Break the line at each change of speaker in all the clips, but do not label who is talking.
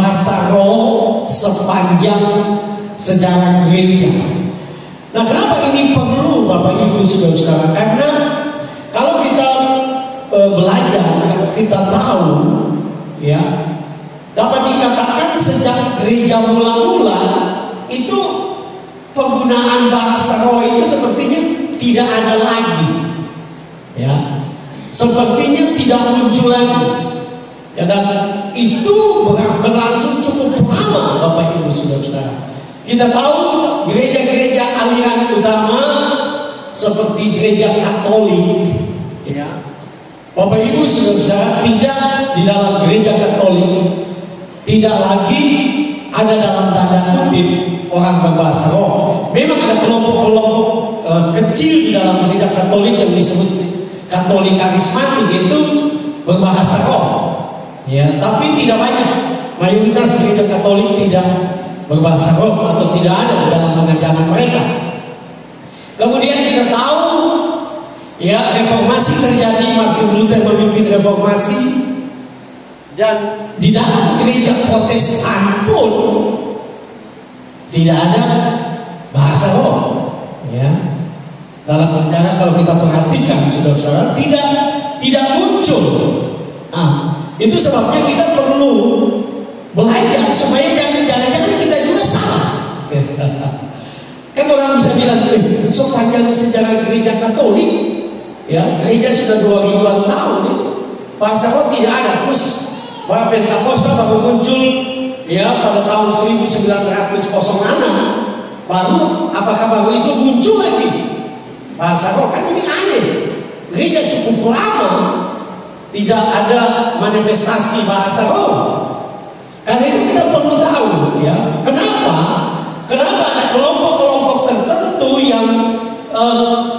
bahasa roh sepanjang sejarah gereja. Nah, kenapa ini perlu Bapak Ibu Saudara-saudara? Karena kalau kita belajar, kalau kita tahu, ya, dapat dikatakan sejak gereja mula-mula itu penggunaan bahasa roh itu sepertinya tidak ada lagi, ya, sepertinya tidak muncul lagi, ya, dan itu berlangsung cukup lama Bapak Ibu Saudara-saudara. Kita tahu gereja-gereja aliran utama seperti gereja Katolik, ya, Bapak Ibu Saudara-saudara, tidak di dalam gereja Katolik tidak lagi ada dalam tanda kutip orang berbahasa roh. Memang ada kelompok-kelompok kecil di dalam gereja Katolik yang disebut Katolik karismatik itu berbahasa roh, ya, tapi tidak banyak. Mayoritas gereja Katolik tidak berbahasa roh atau tidak ada di dalam pengajaran mereka. Kemudian kita tahu, ya, reformasi terjadi, Martin Luther memimpin reformasi, dan di dalam gereja Protestan pun tidak ada bahasa roh, ya. Dalam rencana kalau kita perhatikan saudara-saudara tidak muncul. Nah, itu sebabnya kita perlu belajar supaya jangan-jangan kita juga salah. Kan orang bisa bilang, sepanjang sejarah gereja Katolik, ya, gereja sudah 2000-an tahun itu bahasa roh tidak ada. Terus bahwa Pentakosta baru muncul, ya, pada tahun 1906, baru apakah baru itu muncul lagi bahasa roh? Kan ini aneh. Gereja cukup lama tidak ada manifestasi bahasa roh. Karena itu kita perlu tahu, ya, kenapa ada kelompok-kelompok tertentu yang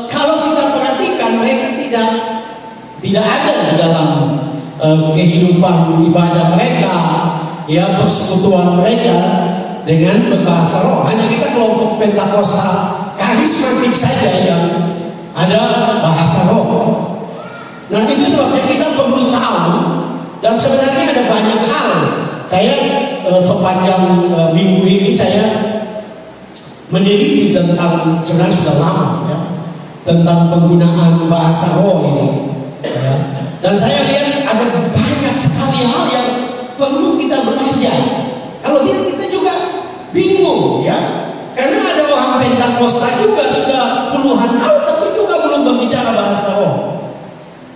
kalau kita perhatikan mereka tidak ada di dalam kehidupan ibadah mereka, ya, persekutuan mereka dengan berbahasa roh. Hanya kita kelompok Pentakosta karismatik saja yang ada bahasa roh. Nah, itu sebabnya kita perlu tahu, dan sebenarnya ada banyak hal. Saya sepanjang minggu ini saya meneliti tentang, sebenarnya sudah lama, ya, tentang penggunaan bahasa roh ini, ya. Dan saya lihat ada banyak sekali hal yang perlu kita belajar. Kalau tidak kita juga bingung, ya, karena ada orang Pentakosta juga sudah puluhan tahun tapi juga belum berbicara bahasa roh,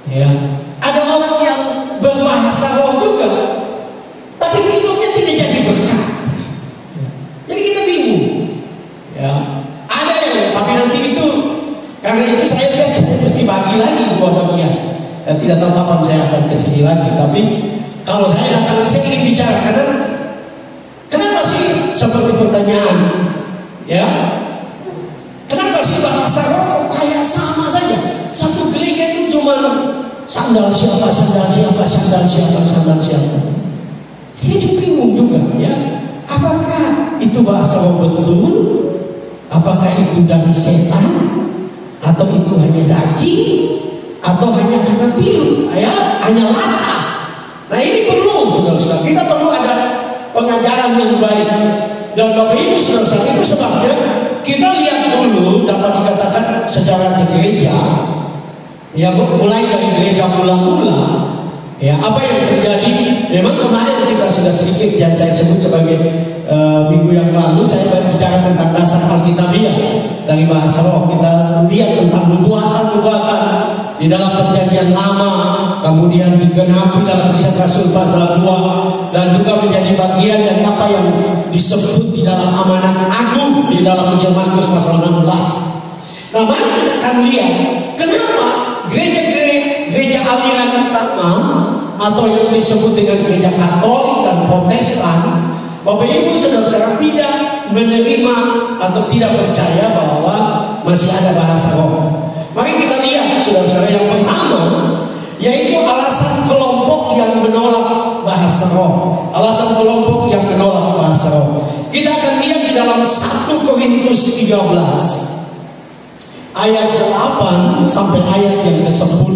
ya. Ada orang yang berbahasa roh juga tapi hidupnya tidak jadi berkat. Jadi kita bingung, ya. Ada yang, tapi nanti itu, karena itu saya lihat saya mesti bagi lagi dua bagian. Dan tidak tahu kapan saya akan kesini lagi. Tapi kalau saya datang, saya ingin bicara karena kenapa sih seperti pertanyaan, ya, kenapa sih bahasa roh kok kayak sama saja? Satu gereja itu cuma sandal siapa, sandal siapa, sandal siapa, sandal siapa. Jadi bingung juga, ya. Apakah itu bahasa roh betul? Apakah itu dari setan? Atau itu hanya daging? Atau hanya karena tiru? Ya, hanya latah. Nah, ini perlu, saudara-saudara. Kita perlu ada pengajaran yang baik. Dan Bapak Ibu saudara-saudara, itu sebabnya kita lihat dulu dapat dikatakan sejarah gereja, ya, mulai dari gereja mula-mula. Ya, apa yang terjadi? Memang kemarin kita sudah sedikit yang saya sebut sebagai minggu yang lalu saya berbicara tentang dasar Alkitabiah dari bahasa roh. Kita lihat tentang nubuatan-nubuatan di dalam Perjanjian Lama, kemudian digenapi dalam Kisah Rasul pasal 2, dan juga menjadi bagian dari apa yang disebut di dalam amanat agung di dalam Injil Markus pasal 16. Nah, mari kita akan lihat kenapa gereja aliran utama atau yang disebut dengan gereja Katolik dan Protestan, Bapak Ibu saudara-saudara, tidak menerima atau tidak percaya bahwa masih ada bahasa roh. Mari kita lihat saudara-saudara, yang pertama yaitu alasan kelompok yang menolak bahasa roh. Alasan kelompok yang menolak bahasa roh. Kita akan lihat di dalam 1 Korintus 13 ayat 8 sampai ayat yang ke-10.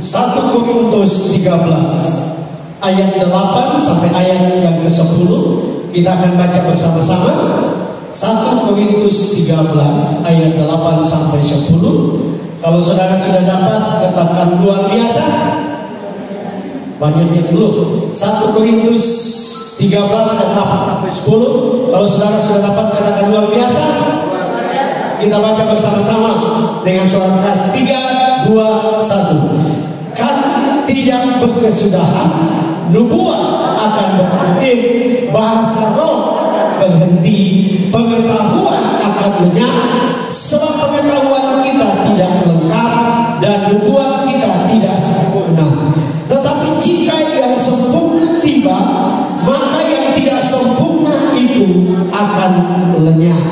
1 Korintus 13 ayat 8 sampai ayat yang ke-10. Kita akan baca bersama-sama. 1 Korintus 13 ayat 8 sampai 10. Kalau saudara sudah dapat, katakan luar biasa. Banyak yang belum. 1 Korintus 13 ayat 8 sampai 10. Kalau saudara sudah dapat, katakan luar biasa. Kita baca bersama-sama dengan suara keras. 3, 2, 1. Kan tidak berkesudahan, nubuat akan berhenti, bahasa roh berhenti, pengetahuan akan lenyap, sebab pengetahuan kita tidak lengkap dan nubuat kita tidak sempurna. Tetapi jika yang sempurna tiba, maka yang tidak sempurna itu akan lenyap.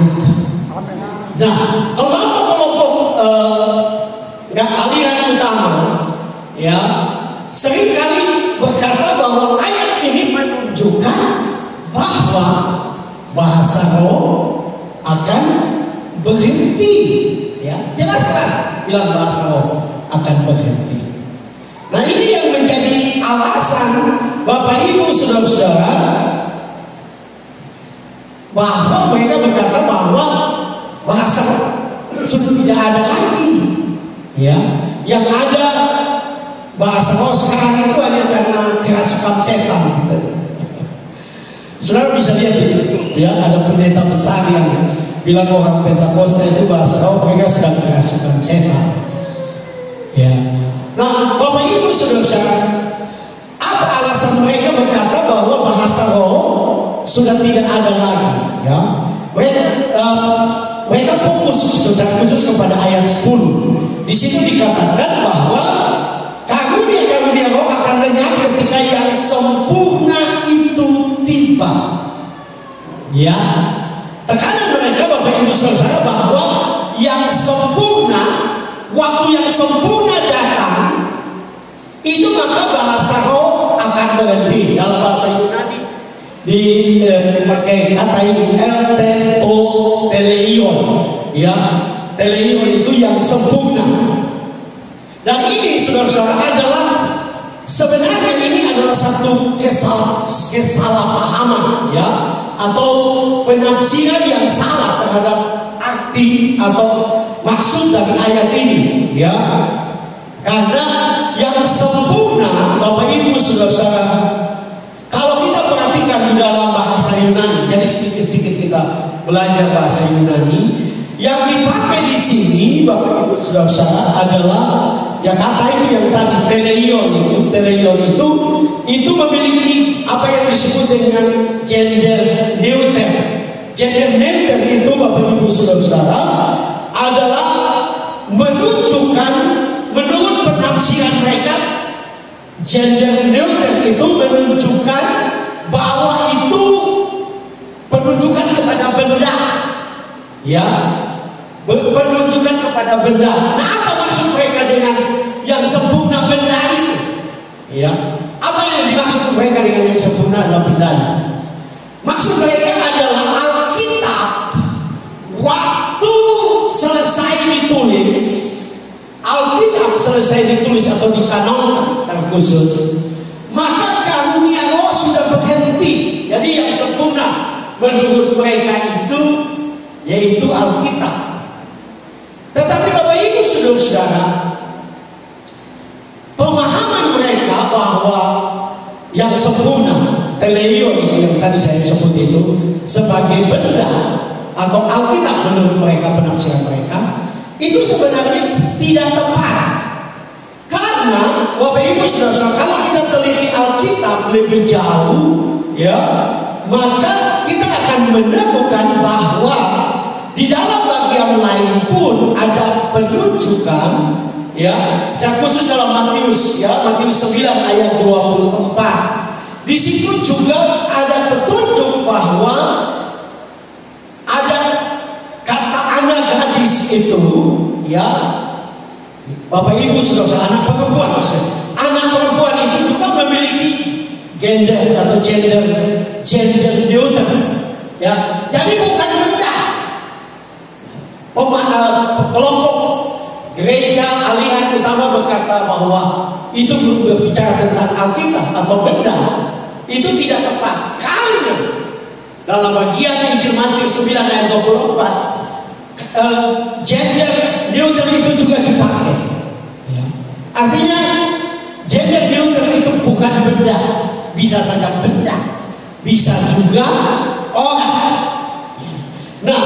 Nah, kelompok-kelompok aliran utama, ya, seringkali berkata bahwa ayat ini menunjukkan bahwa bahasa roh akan berhenti, ya, jelas-jelas bilang bahasa roh akan berhenti. Nah, ini yang menjadi alasan Bapak Ibu saudara-saudara bahwa mereka berkata bahwa bahasa sudah tidak ada lagi, ya, yang ada bahasa roh sekarang itu hanya karena kerasukan setan, gitu. Saudara bisa lihat itu, ya, ada pendeta besar yang bilang orang Pentakosta itu bahasa roh mereka sedang kerasukan setan, ya. Nah, Bapak Ibu saudara-saudara, apa alasan mereka berkata bahwa bahasa roh sudah tidak ada lagi, ya? Mereka fokus secara khusus kepada ayat 10. Di situ dikatakan bahwa karunia-karunia roh akan lenyap ketika yang sempurna itu tiba. Ya, tekanan mereka Bapak Ibu saudara bahwa yang sempurna, waktu yang sempurna datang, itu maka bahasa roh akan berhenti. Dalam bahasa Yunani dipakai kata ini teleion, ya, teleion itu yang sempurna. Dan ini saudara-saudara adalah sebenarnya ini adalah satu kesalahpahaman, ya, atau penafsiran yang salah terhadap arti atau maksud dari ayat ini, ya. Karena yang sempurna, Bapak Ibu saudara-saudara, kalau kita perhatikan di dalam bahasa Yunani, jadi sedikit-sedikit kita belajar bahasa Yunani, yang dipakai di sini Bapak Ibu saudara-saudara adalah, ya, kata itu yang tadi teleion itu memiliki apa yang disebut dengan gender neuter. Gender neuter itu Bapak Ibu saudara-saudara adalah menunjukkan, menurut penafsiran mereka, gender neuter itu menunjukkan bahwa itu penunjukan kepada benda, ya, penunjukan kepada benda. Nah, apa maksud mereka dengan yang sempurna benda itu? Ya, apa yang dimaksud mereka dengan yang sempurna adalah benda itu? Maksud mereka adalah Alkitab waktu selesai ditulis, Alkitab selesai ditulis atau dikanonkan secara khusus, maka karunia roh sudah berhenti. Jadi yang sempurna menurut mereka itu yaitu Alkitab. Tetapi Bapak Ibu saudara-saudara, pemahaman mereka bahwa yang sempurna, teleion itu yang tadi saya sebut itu sebagai benda atau Alkitab menurut mereka, penafsiran mereka itu sebenarnya tidak tepat. Karena Bapak Ibu saudara-saudara, kalau kita teliti Alkitab lebih jauh, ya, maka kita akan menemukan bahwa di dalam bagian lain pun ada penunjukan, ya, saya khusus dalam Matius, ya, Matius 9 ayat 24. Di situ juga ada petunjuk bahwa ada kata anak gadis itu, ya, Bapak Ibu saudara, anak perempuan maksudnya. Anak perempuan itu juga memiliki gender atau gender neuter, ya. Jadi bukan benda. Kelompok gereja aliran utama berkata bahwa itu berbicara tentang Alkitab atau benda, itu tidak tepat. Karena dalam bagian Injil Matius 9 ayat 24, gender neuter itu juga dipakai. Ya. Artinya gender neuter itu bukan benda, bisa saja benda, bisa juga orang. Ya. Nah,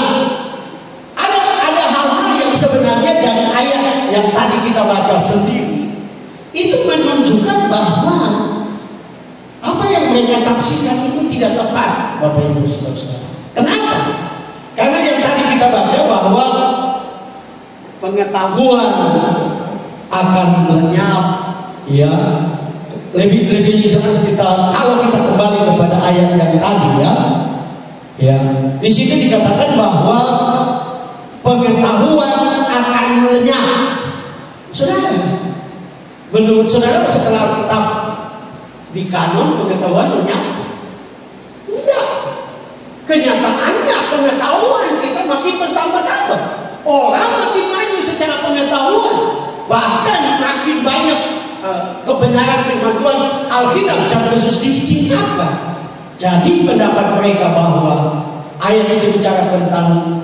ada hal-hal yang sebenarnya dari ayat yang tadi kita baca sendiri itu menunjukkan bahwa apa yang mereka tafsirkan itu tidak tepat, Bapak Ibu Saudara. Kenapa? Karena yang tadi kita baca bahwa pengetahuan akan lenyap, ya. Lebih jelas kita kalau kita kembali kepada ayat yang tadi, ya. Ya, di sini dikatakan bahwa pengetahuan akan lenyap. Saudara, menurut saudara setelah Alkitab di kanon pengetahuan lenyap? Enggak. Kenyataannya pengetahuan kita makin bertambah-tambah. Orang makin maju secara pengetahuan. Bahkan makin banyak kebenaran firman Tuhan Alkitab secara khusus disingkapkan. Jadi pendapat mereka bahwa ayat itu bicara tentang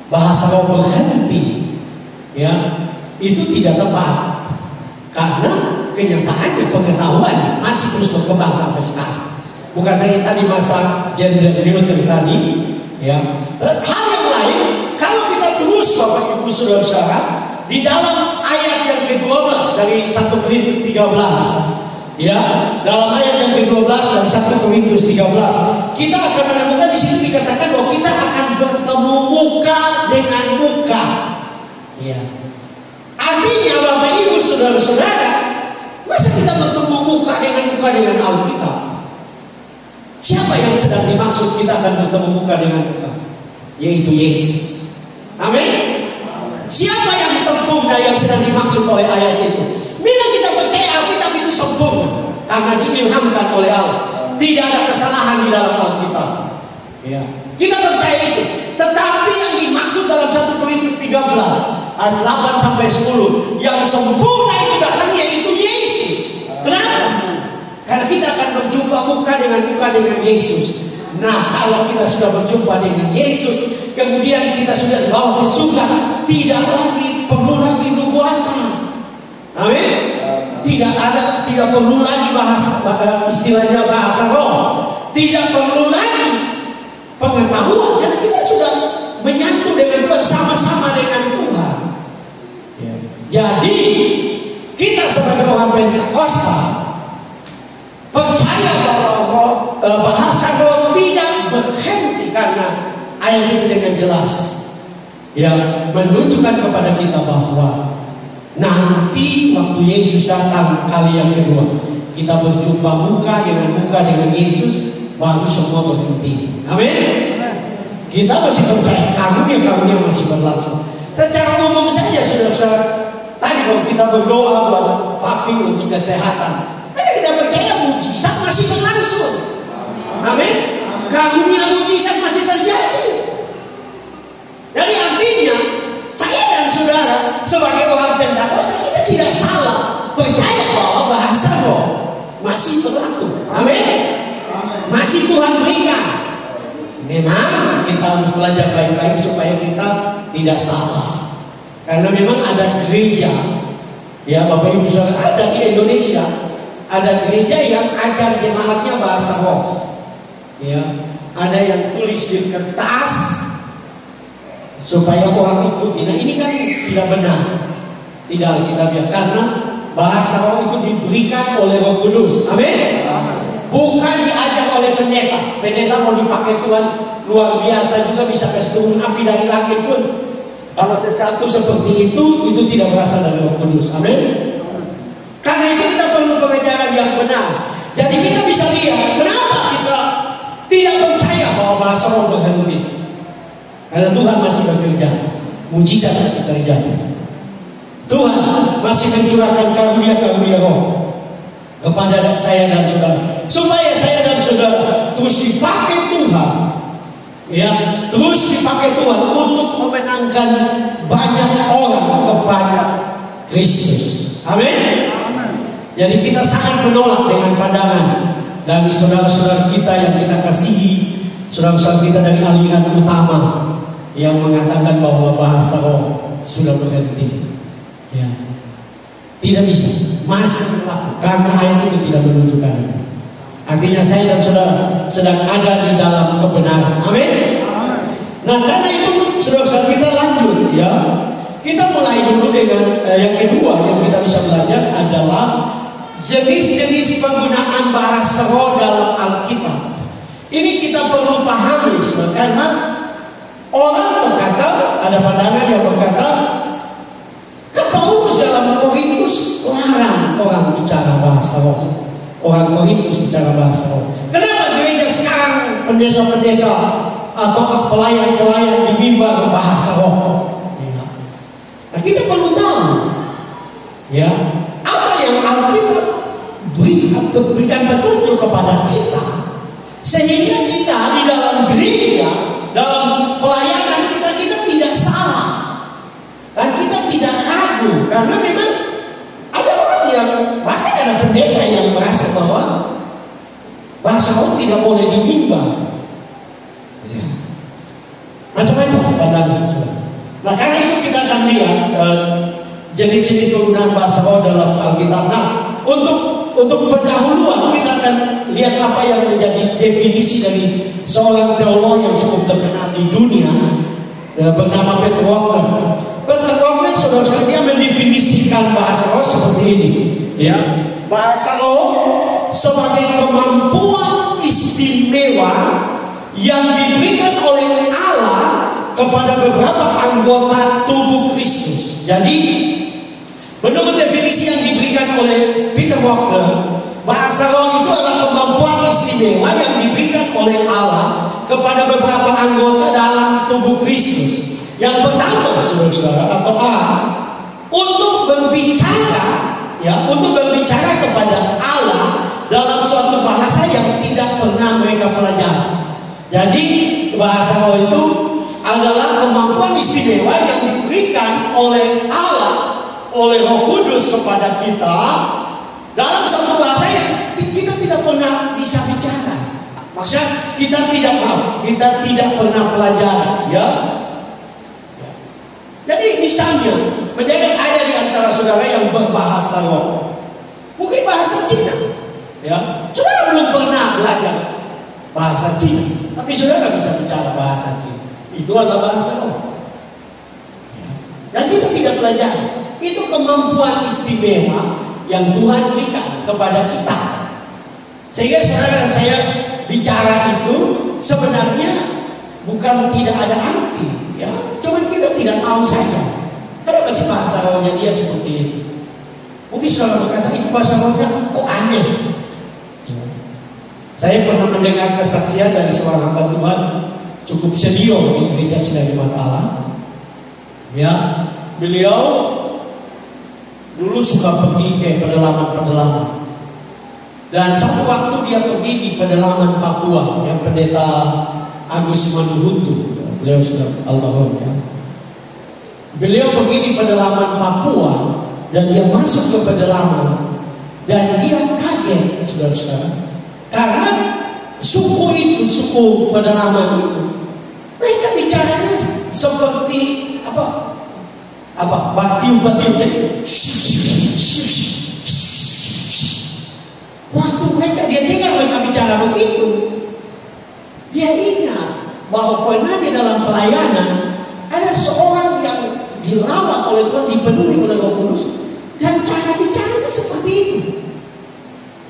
bahasa roh berhenti, ya, itu tidak tepat. Karena kenyataannya pengetahuan masih terus berkembang sampai sekarang. Bukan saja tadi masa gender neuter tadi, ya. Hal yang lain, kalau kita terus Bapak Ibu Saudara, di dalam ayat yang ke-12 dari 1 Korintus 13, ya, dalam ayat yang ke-12 dari 1 Korintus 13, kita akan menemukan di sini dikatakan bahwa kita akan bertemu muka dengan muka, ya. Artinya Bapak Ibu Saudara-saudara, masa kita bertemu muka dengan Alkitab? Siapa yang sedang dimaksud kita akan bertemu muka dengan muka? Yaitu Yesus. Amin. Siapa yang sempurna yang sedang dimaksud oleh ayat itu? Memang kita percaya Alkitab itu sempurna karena diilhamkan oleh Allah. Tidak ada kesalahan di dalam Alkitab. Ya. Kita percaya itu. Tetapi yang dimaksud dalam 1 Korintus 13 ayat 8 sampai 10, yang sempurna itu datang yaitu Yesus. Kenapa? Karena kita akan berjumpa muka dengan Yesus. Nah, kalau kita sudah berjumpa dengan Yesus, kemudian kita sudah dibawa ke surga, tidak perlu lagi nubuatan. Amin. Tidak perlu lagi istilahnya bahasa roh. Tidak perlu lagi pengetahuan, karena kita sudah menyatu dengan Tuhan, sama-sama dengan Tuhan. Ya. Jadi kita sebagai orang Pentakosta percaya bahwa bahasa roh tidak berhenti, karena ayat itu dengan jelas, ya, menunjukkan kepada kita bahwa nanti waktu Yesus datang kali yang kedua, kita berjumpa muka dengan Yesus, baru semua berhenti. Amin. Kita masih percaya karunia masih berlangsung. Secara umum saja, saudara-saudara, tadi kalau kita berdoa buat papi untuk kesehatan, kita percaya mujizat masih berlangsung. Amin. Karunia mujizat masih terjadi. Jadi artinya saya dan saudara sebagai orang Pentakosta, kita tidak salah percaya bahwa bahasa roh masih berlaku. Amin. Masih Tuhan berikan. Memang kita harus belajar baik-baik supaya kita tidak salah. Karena memang ada gereja, ya Bapak Ibu Saudara, ada di Indonesia, ada gereja yang ajar jemaatnya bahasa roh, ya, ada yang tulis di kertas supaya orang ikuti. Nah, ini kan tidak benar, tidak kita biarkan, karena bahasa roh itu diberikan oleh Roh Kudus. Amin. Bukan diajar oleh pendeta. Pendeta mau dipakai Tuhan luar biasa juga, bisa kasih turun api dari langit pun. Kalau sesuatu seperti itu tidak berasal dari Roh Kudus. Amin. Karena itu kita perlu pengajaran yang benar. Jadi kita bisa lihat kenapa kita tidak percaya bahwa bahasa roh berhenti. Karena Tuhan masih bekerja, mujizat masih terjadi. Tuhan masih mencurahkan karunia roh kepada saya dan saudara, supaya saya dan saudara terus dipakai Tuhan, ya, terus dipakai Tuhan untuk memenangkan banyak orang kepada Kristus. Amin. Jadi kita sangat menolak dengan pandangan dari saudara-saudara kita yang kita kasihi, saudara-saudara kita dari aliran utama yang mengatakan bahwa bahasa roh sudah berhenti. Ya, tidak bisa, masih berlaku karena ayat itu tidak menunjukkan itu. Artinya saya dan saudara sedang ada di dalam kebenaran. Amin. Nah, karena itu saudara-saudara kita lanjut ya. Kita mulai dulu dengan yang kedua yang kita bisa belajar adalah jenis-jenis penggunaan bahasa roh dalam Alkitab. Ini kita perlu pahami karena orang berkata, ada pandangan yang berkata, Paulus dalam Korintus larang orang bicara bahasa roh. Orang Korintus bicara bahasa roh. Kenapa gereja sekarang pendeta-pendeta atau pelayan-pelayan di mimbar bahasa roh? Nah, kita perlu tahu ya, apa yang Alkitab berikan petunjuk kepada kita sehingga kita di dalam gereja, dalam pelayanan kita tidak salah dan kita tidak ragu, karena memang ada orang yang bahkan ada pendeta yang merasa bahwa bahasa roh tidak boleh di mimbar ya. Macam-macam pandangan. Nah, karena itu kita akan lihat jenis-jenis penggunaan bahasa roh dalam Alkitab. Nah, untuk pendahuluan kita akan lihat apa yang menjadi definisi dari seorang teolog yang cukup terkenal di dunia bernama Peter Wagner. Peter Wagner, saudara-saudara, dia mendefinisikan bahasa roh seperti ini. Ya, bahasa roh sebagai kemampuan istimewa yang diberikan oleh Allah kepada beberapa anggota tubuh Kristus. Jadi, menurut definisi yang diberikan oleh Peter Wagner, bahasa roh itu adalah kemampuan istimewa yang diberikan oleh Allah kepada beberapa anggota dalam tubuh Kristus. Yang pertama, saudara-saudara, atau A, untuk berbicara kepada Allah dalam suatu bahasa yang tidak pernah mereka pelajari. Jadi, bahasa roh itu adalah kemampuan istimewa yang diberikan oleh Allah, oleh Roh Kudus kepada kita dalam suatu bahasa yang kita tidak pernah bisa bicara. Maksudnya kita tidak pernah pelajari, ya. Jadi misalnya, menjadi ada di antara saudara yang berbahasa roh, mungkin bahasa Cina, ya. Saudara belum pernah belajar bahasa Cina, tapi saudara bisa bicara bahasa Cina. Itu adalah bahasa roh. Dan kita tidak belajar. Itu kemampuan istimewa yang Tuhan berikan kepada kita. Sehingga saudara dan saya bicara itu sebenarnya bukan tidak ada arti, ya. Cuma kita tidak tahu saja. Kenapa sih bahasa rohnya dia seperti itu? Mungkin saudara berkata itu bahasa rohnya kok aneh. Saya pernah mendengar kesaksian dari seorang hamba Tuhan cukup senior di gereja Sinai Matala. Ya, beliau dulu suka pergi ke pedalaman-pedalaman. Dan satu waktu dia pergi di pedalaman Papua, yang pendeta Agus Manuhutu, beliau sudah almarhum ya. Beliau pergi di pedalaman Papua dan dia masuk ke pedalaman dan dia kaget, saudara-saudara, karena suku pedalaman itu mereka bicaranya seperti batiup-batiup. Jadi waktu dia dengar mereka bicara begitu, dia ingat bahwa pernah di dalam pelayanan ada seorang yang dilawat oleh Tuhan, dipenuhi oleh Roh Kudus, dan cara bicaranya seperti itu.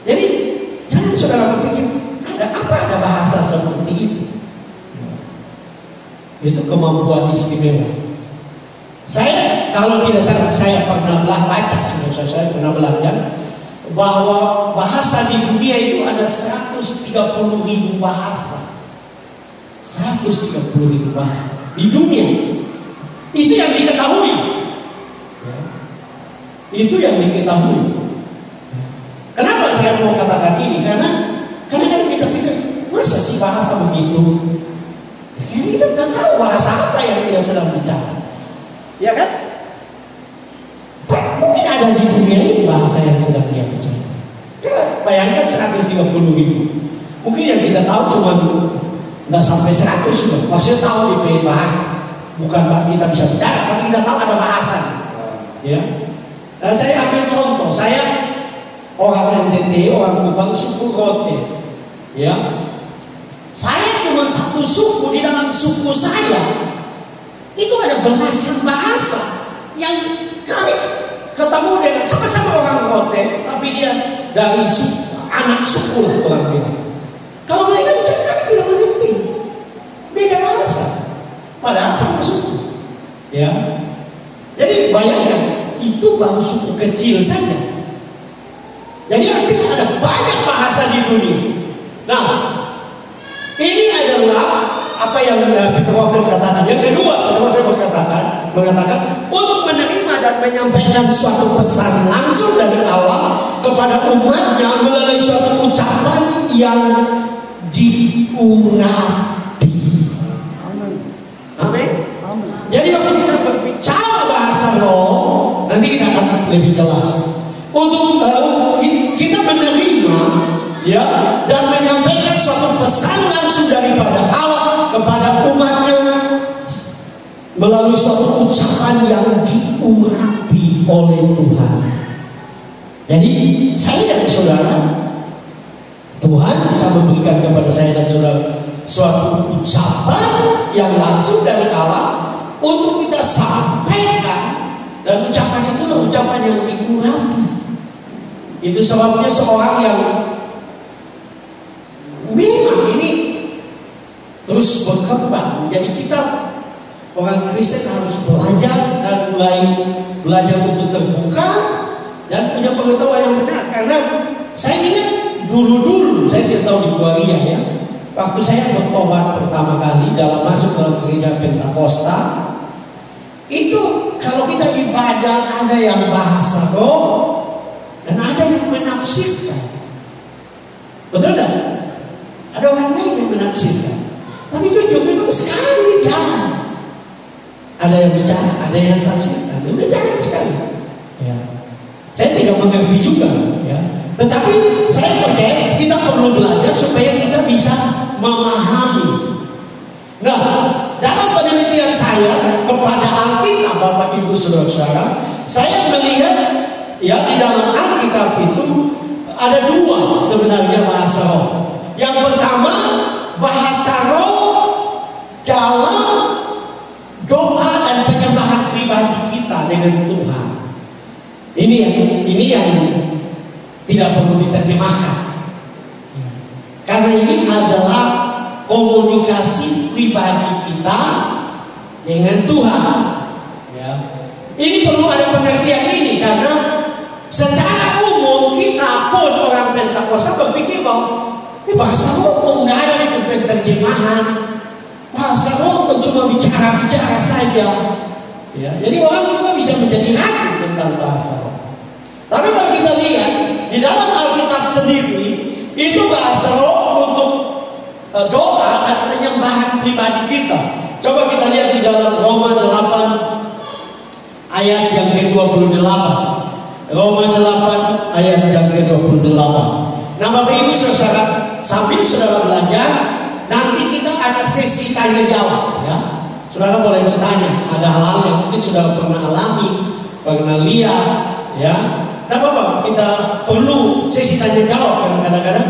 Jadi jangan saudara berpikir ada bahasa seperti itu. Itu kemampuan istimewa. Saya kalau tidak salah, saya pernah baca, saya pernah belajar bahwa bahasa di dunia itu ada 130.000 bahasa. 130.000 bahasa di dunia. Itu yang diketahui. Itu yang diketahui. Kenapa saya mau katakan ini? Karena kadang-kadang kita pikir, masa sih bahasa begitu? Ya, kita tidak tahu bahasa apa yang dia sedang bicara. Ya kan? Mungkin ada di dunia ini bahasa yang sedang dia bicara. Bayangkan 130.000. Mungkin yang kita tahu cuma nggak sampai 100 juga. Maksudnya tahu di bahasa. Bukan kita bisa bicara, tapi kita tahu ada bahasa. Ya. Nah, saya ambil contoh. Saya orang NTT, orang Kupang, suku Rote. Ya. Saya cuma satu suku. Di dalam suku saya itu ada belasan bahasa yang kami ketemu dengan sama-sama orang Rote, tapi dia dari anak suku lah orang bilang. Kalau mereka bicara kami tidak mengerti, beda bahasa, padahal sama suku. Ya, jadi bayangkan itu baru suku kecil saja. Jadi artinya ada banyak bahasa di dunia. Nah, ini adalah apa yang Peter Wagner katakan. Yang kedua, Peter Wagner mengatakan untuk menerima dan menyampaikan suatu pesan langsung dari Allah kepada umatnya melalui suatu ucapan yang diurapi. Amin. Jadi waktu kita berbicara bahasa roh, nanti kita akan lebih jelas. Untuk kita menerima, ya, dan menyampaikan suatu pesan langsung daripada Allah kepada umatnya melalui suatu ucapan yang diurapi oleh Tuhan. Jadi saya dan saudara, Tuhan bisa memberikan kepada saya dan saudara suatu ucapan yang langsung dari Allah untuk kita sampaikan, dan ucapan itu adalah ucapan yang diurapi. Itu sebabnya seorang yang memang ini terus berkembang. Jadi kita orang Kristen harus belajar dan mulai belajar untuk terbuka dan punya pengetahuan yang benar. Karena saya ingat dulu saya tidak tahu di Guaria ya, waktu saya bertobat pertama kali masuk dalam gereja Pentakosta, itu kalau kita ibadah ada yang bahasa roh dan ada yang menafsirkan. Betul tak? Ada orang lain yang menafsirkan. Tapi jujur memang sekali jarang. Ada yang bicara, ada yang tafsirkan. Udah jarang sekali. Ya. Saya tidak mengerti juga. Ya. Tetapi saya percaya kita perlu belajar supaya kita bisa memahami. Nah, dalam penelitian saya kepada Alkitab, Bapak Ibu Saudara-saudara, saya melihat ya di dalam Alkitab itu ada dua sebenarnya bahasa roh. Yang pertama, bahasa roh dalam doa dan penyembahan pribadi kita dengan Tuhan. Ini yang tidak perlu diterjemahkan. Karena ini adalah komunikasi pribadi kita dengan Tuhan. Ya. Ini perlu ada pengertian ini karena secara umum kita pun orang Pentakosta berpikir bahwa bahasa roh nggak ada di penterjemahan, bahasa roh cuma bicara saja. Ya, jadi orang juga bisa menjadi ragu tentang bahasa roh. Tapi kalau kita lihat di dalam Alkitab sendiri itu bahasa roh untuk doa dan penyembahan pribadi kita. Coba kita lihat di dalam Roma 8 ayat yang ke-28. Roma 8 ayat yang ke-28. Nah Bapak Ibu Saudara, sambil saudara belajar, nanti kita ada sesi tanya jawab ya. Saudara boleh bertanya, ada hal-hal yang mungkin saudara pernah alami, pernah lihat ya. Nah Bapak, kita perlu sesi tanya jawab karena kadang-kadang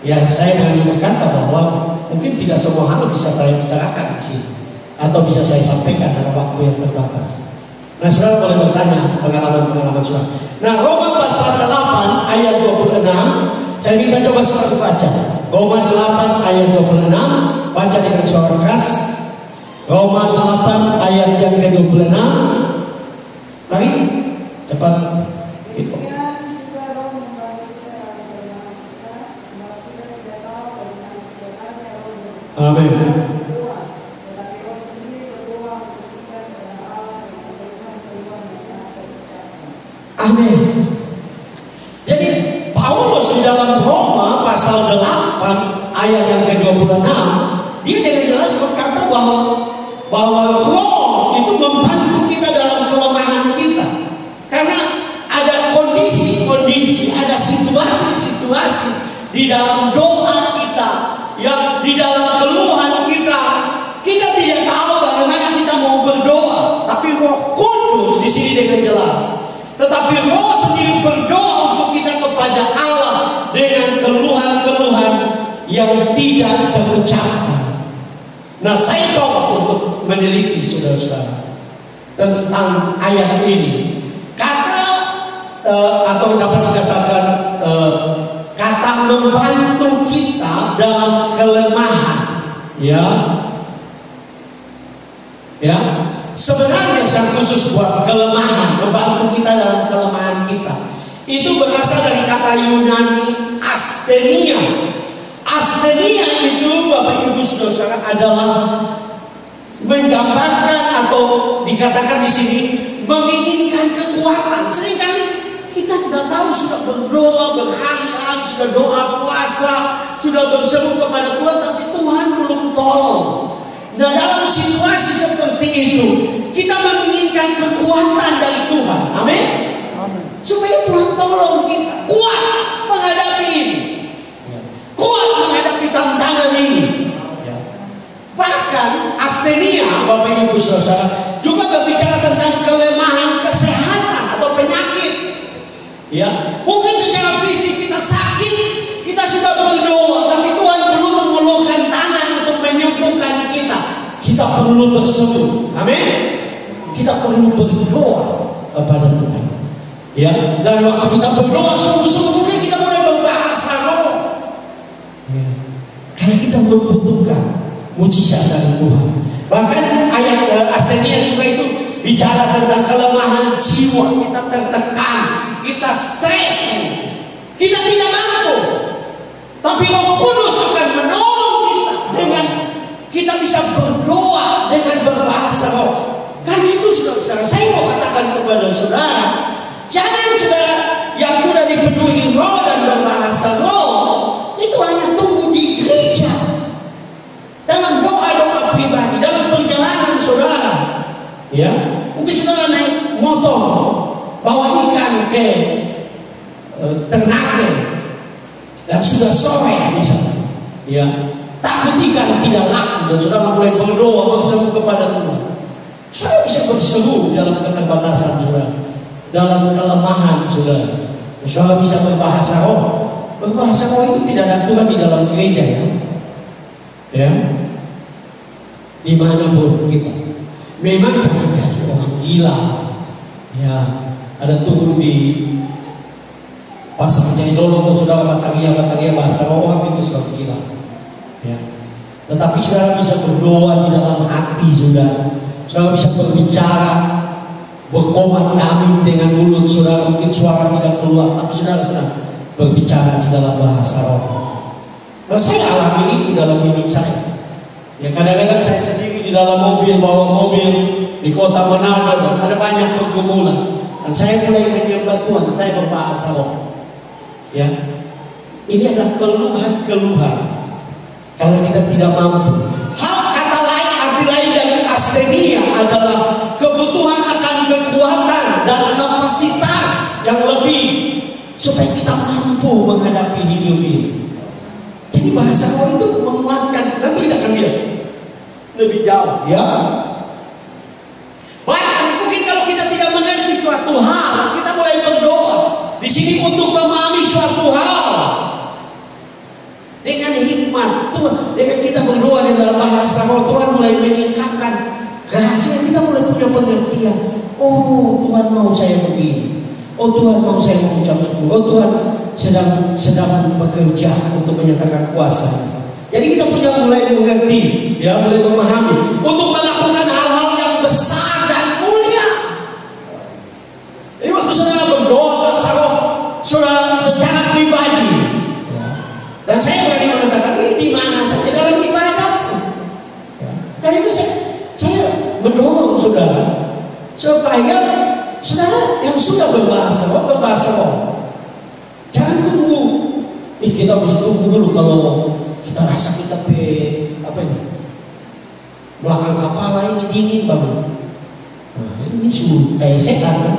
ya saya berani berkata bahwa mungkin tidak semua hal bisa saya bicarakan di sini atau bisa saya sampaikan dalam waktu yang terbatas. Nah saudara boleh bertanya pengalaman-pengalaman saudara. Nah Roma pasal 8 ayat 26, saya minta coba saudara baca. Roma 8 ayat 26, baca dengan suara keras. Roma 8 ayat yang ke-26. Mari cepat. Amin. Amin. Jadi Paulus di dalam Roma pasal 8 ayat yang ke-26, dia dengan jelas berkata bahwa roh itu membantu kita dalam kelemahan kita. Karena ada kondisi dalam doa kita, ya, di dalam keluhan kita, kita tidak tahu bagaimana kita mau berdoa. Tapi Roh Kudus di sini dengan jelas. Tetapi Roh sendiri berdoa untuk kita kepada Allah dengan keluhan-keluhan yang tidak terucapkan. Nah, saya coba untuk meneliti saudara-saudara tentang ayat ini. Kata atau dapat dikatakan kata membantu kita dalam kelemahan, ya, sebenarnya yang khusus buat kelemahan, membantu kita dalam kelemahan kita, itu berasal dari kata Yunani asthenia. Asthenia itu, Bapak Ibu Saudara, adalah menggambarkan atau dikatakan di sini menginginkan kekuatan. Seringkali kita tidak tahu, sudah berdoa berhari-hari, sudah doa puasa, sudah berseru kepada Tuhan, tapi Tuhan belum tolong. Nah, dalam situasi seperti itu, kita menginginkan kekuatan dari Tuhan. Amin. Supaya Tuhan tolong kita kuat menghadapi ini, kuat menghadapi tantangan ini. Bahkan asthenia, Bapak Ibu Saudara, juga berbicara tentang kelemahan kesehatan atau penyakit. Ya, mungkin secara fisik kita sakit, kita sudah berdoa, tapi Tuhan perlu mengulurkan tangan untuk menyembuhkan kita. Kita perlu berseru, amin. Kita perlu berdoa kepada Tuhan. Ya, dan waktu kita berdoa sungguh-sungguh kita mulai berbahasa roh. Ya, karena kita membutuhkan mujizat dari Tuhan. Bahkan ayat asthenia juga itu bicara tentang kelemahan jiwa, kita tertekan, kita stres, kita tidak mampu. Tapi Roh Kudus akan menolong kita dengan kita bisa berdoa dengan berbahasa roh. Karena itu saudara, saya mau katakan kepada saudara, jangan saudara yang sudah dipenuhi roh dan berbahasa roh itu hanya tunggu di gereja, dalam doa-doa pribadi, dalam perjalanan saudara. Ya, mungkin saudara naik motor, bawa ikan ke Ternate dan sudah sore misalnya, ya, takut ikan tidak laku dan saudara mulai berdoa berseru kepada Tuhan. Saudara bisa berseru dalam keterbatasan saudara, dalam kelemahan saudara. Saudara bisa berbahasa roh. Berbahasa roh itu tidak ada Tuhan di dalam gereja, ya. Ya, dimanapun kita, memang jangan jadi orang gila. Ya, ada turun di pasar Jaidolo, saudara bataria bahasa roh itu sudah gila. Ya, tetapi saudara bisa berdoa di dalam hati saudara. Saudara bisa berbicara, berkomat amin dengan mulut saudara. Mungkin suara tidak keluar, tapi saudara sedang berbicara di dalam bahasa roh. Nah, saya alami itu dalam hidup saya. Ya, kadang-kadang saya sendiri di dalam mobil, bawa mobil di kota Manado, dan ada banyak pergumulan. Dan saya mulai menyembah Tuhan, saya berbahasa roh. Ya, ini adalah keluhan-keluhan karena kita tidak mampu. Hal kata lain, arti lain dari asthenia adalah kebutuhan akan kekuatan dan kapasitas yang lebih supaya kita mampu menghadapi hidup ini. Jadi bahasa roh itu menguatkan. Nanti kita akan lihat lebih jauh, ya. Bahkan mungkin kalau kita tidak mengerti suatu hal, kita mulai berdoa di sini untuk memahami suatu hal dengan hikmat Tuhan. Dengan kita berdoa di dalam bahasa roh, Tuhan mulai meningkatkan rahasia. Kita mulai punya pengertian. Oh, Tuhan mau saya begini. Oh, Tuhan mau saya mengucap syukur. Oh, Tuhan sedang bekerja untuk menyatakan kuasa. Jadi kita punya mulai mengerti, ya, mulai memahami untuk melakukan hal-hal yang besar dan mulia. Jadi waktu saudara berdoa bahasa roh, saudara secara pribadi, ya, dan saya berani mengatakan ini di mana saja dalam ibadahku. Ya, karena itu saya mendorong saudara supaya saudara yang sudah berbahasa roh, jangan tunggu. Kita mesti tunggu dulu kalau kita rasa kita belakang kepala ini dingin banget. Nah, ini sudah kayak setan kan?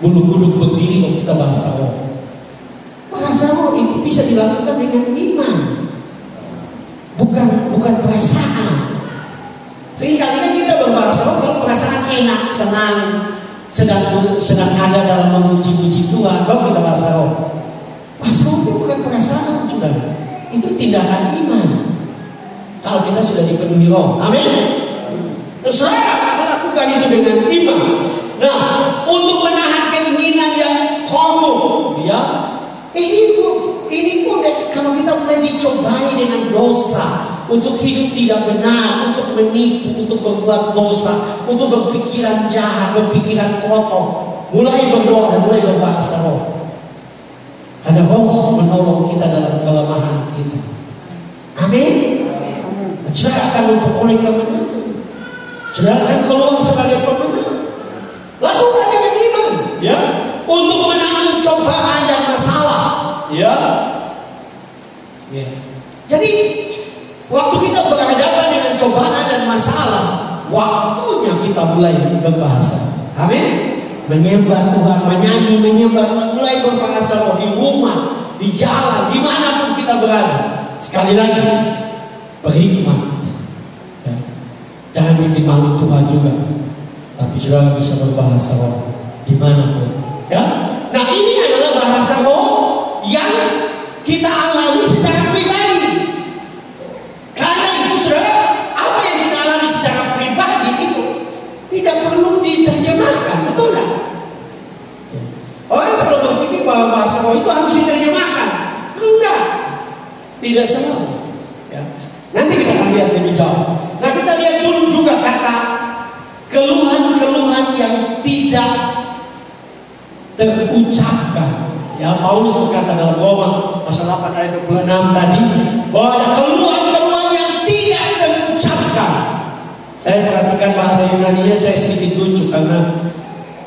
Bulu kuduk berdiri kalau kita bahasa roh. Maka bahasa roh itu bisa dilakukan dengan iman, bukan perasaan. Seringkali kan kita berbahasa roh kalau perasaan enak, senang, sedang ada dalam memuji-muji Tuhan, baru kita bahasa roh. Bahasa roh itu bukan perasaan, saudara. Itu tindakan iman. Kalau kita sudah dipenuhi roh, amin. Saudara melakukan itu dengan iman. Nah, untuk menahan keinginan yang korup, ya, ini pun kalau kita mulai dicobai dengan dosa, untuk hidup tidak benar, untuk menipu, untuk berbuat dosa, untuk berpikiran jahat, berpikiran kotor, mulai berdoa dan mulai berbahasa roh. Karena roh menolong kita dalam kelemahan kita. Amin. Saudara akan memperoleh kemenangan. Saudara akan keluar sebagai pemenang. Lakukan dengan iman, ya, untuk menanggung cobaan dan masalah, ya. Ya. Jadi waktu kita berhadapan dengan cobaan dan masalah, waktunya kita mulai berbahasa. Amin. Menyembah Tuhan, menyanyi, menyembah, mulai berbahasa roh di rumah, di jalan, dimanapun kita berada. Sekali lagi, berhikmat. Ya. Jangan bikin malu Tuhan juga. Tapi saudara bisa berbahasa roh dimanapun. Ya. Nah, ini adalah bahasa roh yang kita alami secara pribadi. Karena itu saudara, apa yang kita alami secara pribadi itu tidak perlu diterjemahkan, betul tak? Orang selalu berpikir bahwa bahasa roh itu harus diterjemahkan. Enggak, tidak selalu. Ya. Nanti kita akan lihat lebih jauh. Nah, kita lihat dulu juga kata keluhan-keluhan yang tidak terucapkan. Ya, Paulus berkata dalam Roma pasal 8 ayat 26 tadi bahwa ada keluhan-keluhan yang tidak terucapkan. Saya perhatikan bahasa Yunani-nya, saya sedikit lucu karena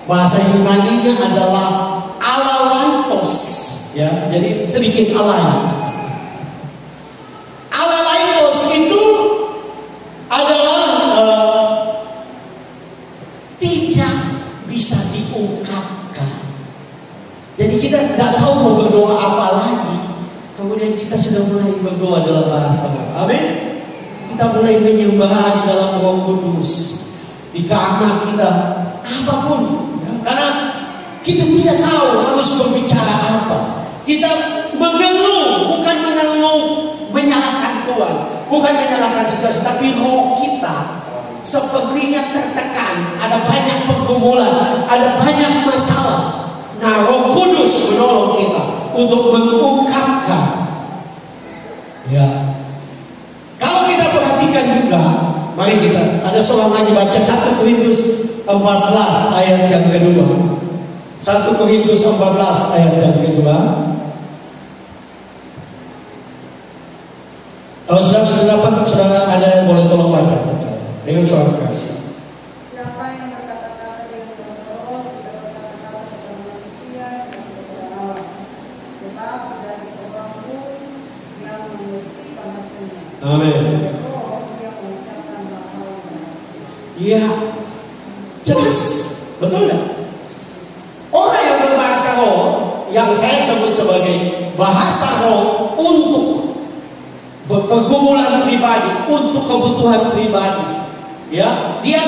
bahasa Yunani-nya adalah alalaitos, ya, jadi sedikit alay. Alalaitos itu adalah tidak bisa diungkapkan. Jadi kita tidak tahu mau berdoa apa lagi. Kemudian kita sudah mulai berdoa dalam bahasa roh. Amin. Kita mulai menyembah di dalam Roh Kudus di kamar kita, apapun, ya. Karena kita tidak tahu harus berbicara apa. Kita mengeluh, bukan menyalahkan Tuhan, bukan menyalahkan situasi, tapi roh kita sepertinya tertekan, ada banyak pergumulan, ada banyak masalah. Nah, Roh Kudus menolong kita untuk mengungkapkan. Ya. Kalau kita perhatikan juga, mari kita ada seorang lagi baca 1 Korintus 14 ayat yang kedua. 1 Korintus 14 ayat yang kedua. Kalau sudah dapat, saudara ada yang boleh tolong baca dengan suara keras.
Siapa yang berkata-kata dengan bahasa roh tidak berkata-kata kepada manusia dan kepada Allah, sebab dari seorang pun yang mengerti bahasanya.
Amin.
Roh yang mengucapkan hal-hal yang rahasia.
Iya, jelas, betul ya? Orang yang berbahasa roh, yang saya sebut sebagai bahasa roh untuk pergumulan pribadi, untuk kebutuhan pribadi, ya, dia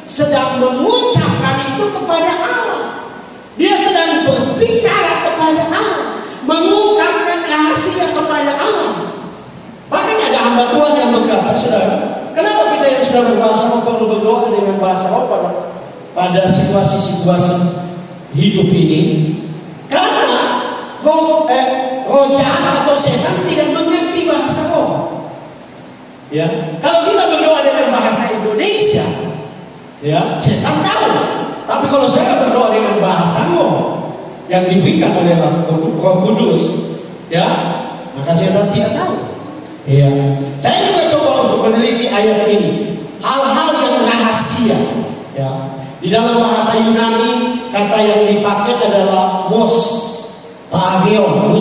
sedang mengucapkan itu kepada Allah. Dia sedang berbicara kepada Allah, mengungkapkan rahasia kepada Allah. Makanya ada hamba Tuhan yang berkata, saudara, kenapa kita yang sudah berbahasa roh perlu berdoa dengan bahasa roh pada situasi-situasi hidup ini? Karena roh jahat atau setan tidak mengerti bahasa roh. Ya, kalau kita berdoa dengan bahasa Indonesia, ya, setan tahu. Tapi kalau saya berdoa dengan bahasa roh yang diberikan oleh Roh Kudus, ya, maka setan tidak tahu. Ya, saya juga coba untuk meneliti ayat ini, hal-hal yang rahasia. Ya, di dalam bahasa Yunani kata yang dipakai adalah mostarion.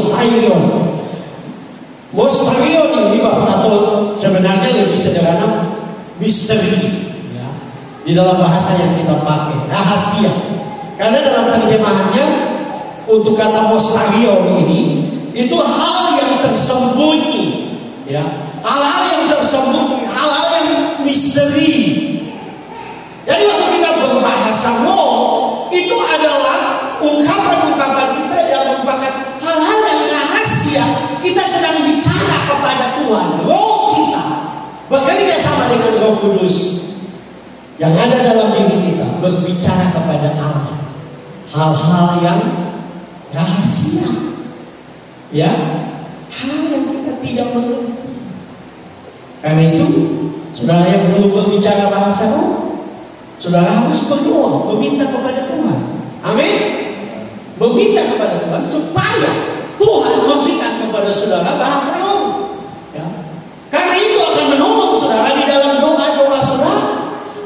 Mostarion ini atau sebenarnya lebih sederhana misteri, ya. Di dalam bahasa yang kita pakai rahasia. Karena dalam terjemahannya untuk kata mostarion ini itu hal yang tersembunyi, ya, hal-hal yang tersembunyi, hal-hal yang misteri. Jadi waktu kita berbahasa roh, itu adalah ungkapan-ungkapan kita yang merupakan hal-hal yang rahasia. Kita sedang bicara kepada Tuhan. Roh kita bekerja sama dengan Roh Kudus yang ada dalam diri kita, berbicara kepada Allah hal-hal yang rahasia, ya, hal yang kita tidak mengerti. Karena itu, saudara yang perlu berbicara bahasa roh, saudara harus berdoa, meminta kepada Tuhan. Amin. Meminta kepada Tuhan supaya Tuhan memberikan kepada saudara bahasa roh, ya. Karena itu akan menolong saudara di dalam doa-doa saudara.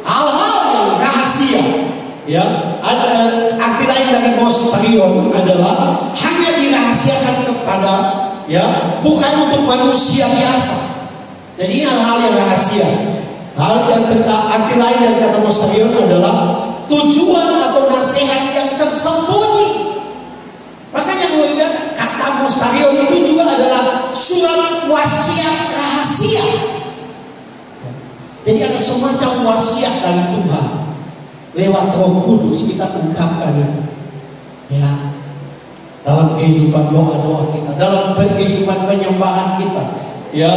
Hal-hal yang rahasia, ya. Ada arti lain dari mystérion adalah hanya dirahasiakan kepada, ya, bukan untuk manusia biasa. Jadi ini hal-hal yang rahasia. Hal yang arti lain dari kata mystérion adalah tujuan atau nasihat yang tersembunyi. Makanya kata mystérion itu juga adalah surat wasiat rahasia. Jadi ada semacam wasiat dari Tuhan lewat Roh Kudus kita ungkapkan itu, ya, dalam kehidupan doa-doa kita, dalam kehidupan penyembahan kita, ya.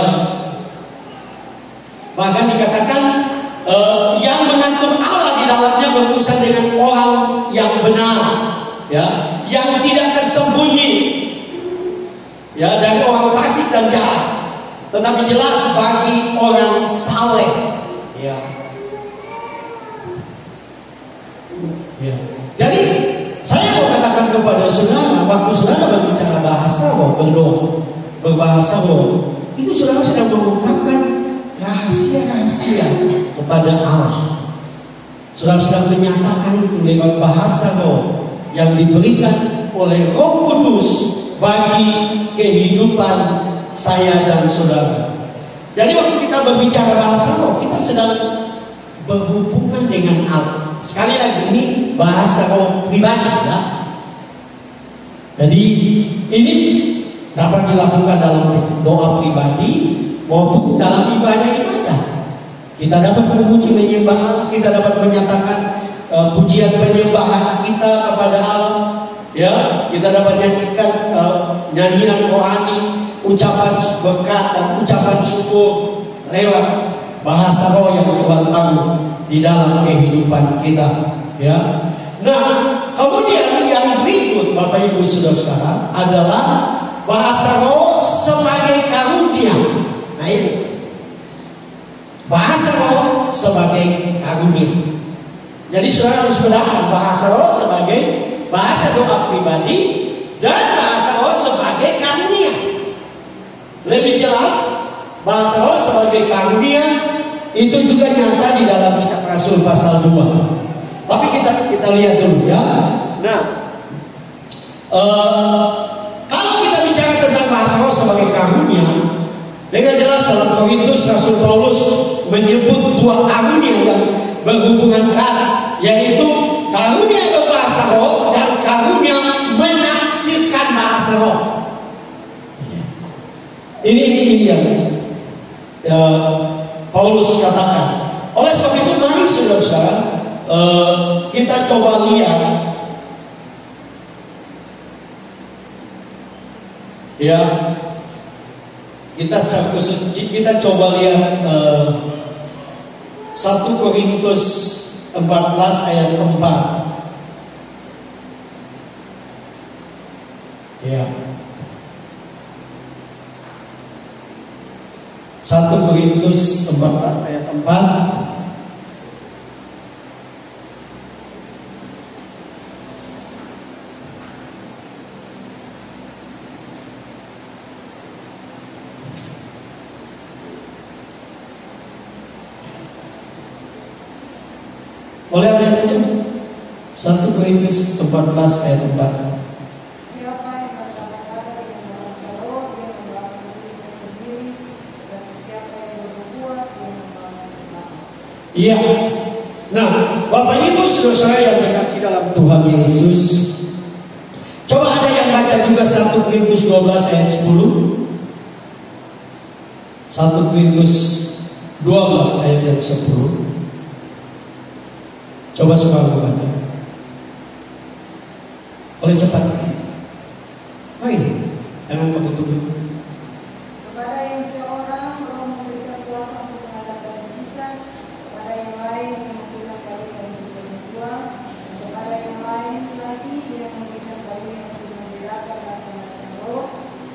Bahkan dikatakan yang mengatur Allah di dalamnya berurusan dengan orang yang benar, ya, yang tidak tersembunyi, ya, dari orang fasik dan jahat, tetapi jelas bagi orang saleh, ya. Ya. Jadi saya mau katakan kepada saudara, waktu saudara berbicara bahasa roh, berdoa, berbahasa roh, itu saudara sedang mengungkapkan rahasia-rahasia kepada Allah. Saudara sedang menyatakan itu lewat bahasa roh yang diberikan oleh Roh Kudus bagi kehidupan saya dan saudara. Jadi waktu kita berbicara bahasa roh, kita sedang berhubungan dengan Allah. Sekali lagi, ini bahasa roh pribadi, ya. Jadi ini dapat dilakukan dalam doa pribadi maupun dalam ibadah. Kita dapat memuji menyembah Allah, kita dapat menyatakan pujian penyembahan kita kepada Allah, ya. Kita dapat nyanyikan nyanyian rohani, ucapan berkat dan ucapan syukur lewat bahasa roh yang Tuhan tahu di dalam kehidupan kita, ya. Nah, kemudian yang berikut Bapak Ibu Saudara adalah bahasa roh sebagai karunia. Nah, ini bahasa roh sebagai karunia. Jadi saudara harus bedakan bahasa roh sebagai bahasa doa pribadi dan bahasa roh sebagai karunia. Lebih jelas, bahasa roh sebagai karunia itu juga nyata di dalam Kisah Rasul pasal 2. Tapi kita lihat dulu, ya. Nah, kalau kita bicara tentang bahasa roh sebagai karunia, dengan jelas dalam Korintus Rasul Paulus menyebut dua karunia yang berhubungan erat, yaitu karunia berbahasa roh dan karunia menafsirkan bahasa roh. Ini yang Paulus katakan. Oleh sebab itu mari saudara-saudara kita coba lihat, ya, kita secara khusus kita coba lihat 1 Korintus 14 ayat 4, ya. 1 Korintus 14 ayat 4. Boleh ada yang baca? 1 Korintus 14 ayat 4.
Siapa yang berkata-kata yang berbahasa roh, dia membawakan dirinya sendiri, dan siapa yang berbuat, dia membawakan Tuhan.
Iya. Nah, Bapak Ibu saudara yang terkasih dalam Tuhan Yesus, coba ada yang baca juga juga 1 Korintus 12 ayat 10. 1 Korintus 12 ayat yang 10. Coba saudara baca. Oleh cepat. Baik, jangan begitu dulu.
Kepada yang seorang Roh memberikan kuasa untuk mengadakan mujizat, kepada yang lain yang memberikan karunia untuk penyembuhan, kepada yang lain lagi yang memberikan karunia untuk membedakan antara roh,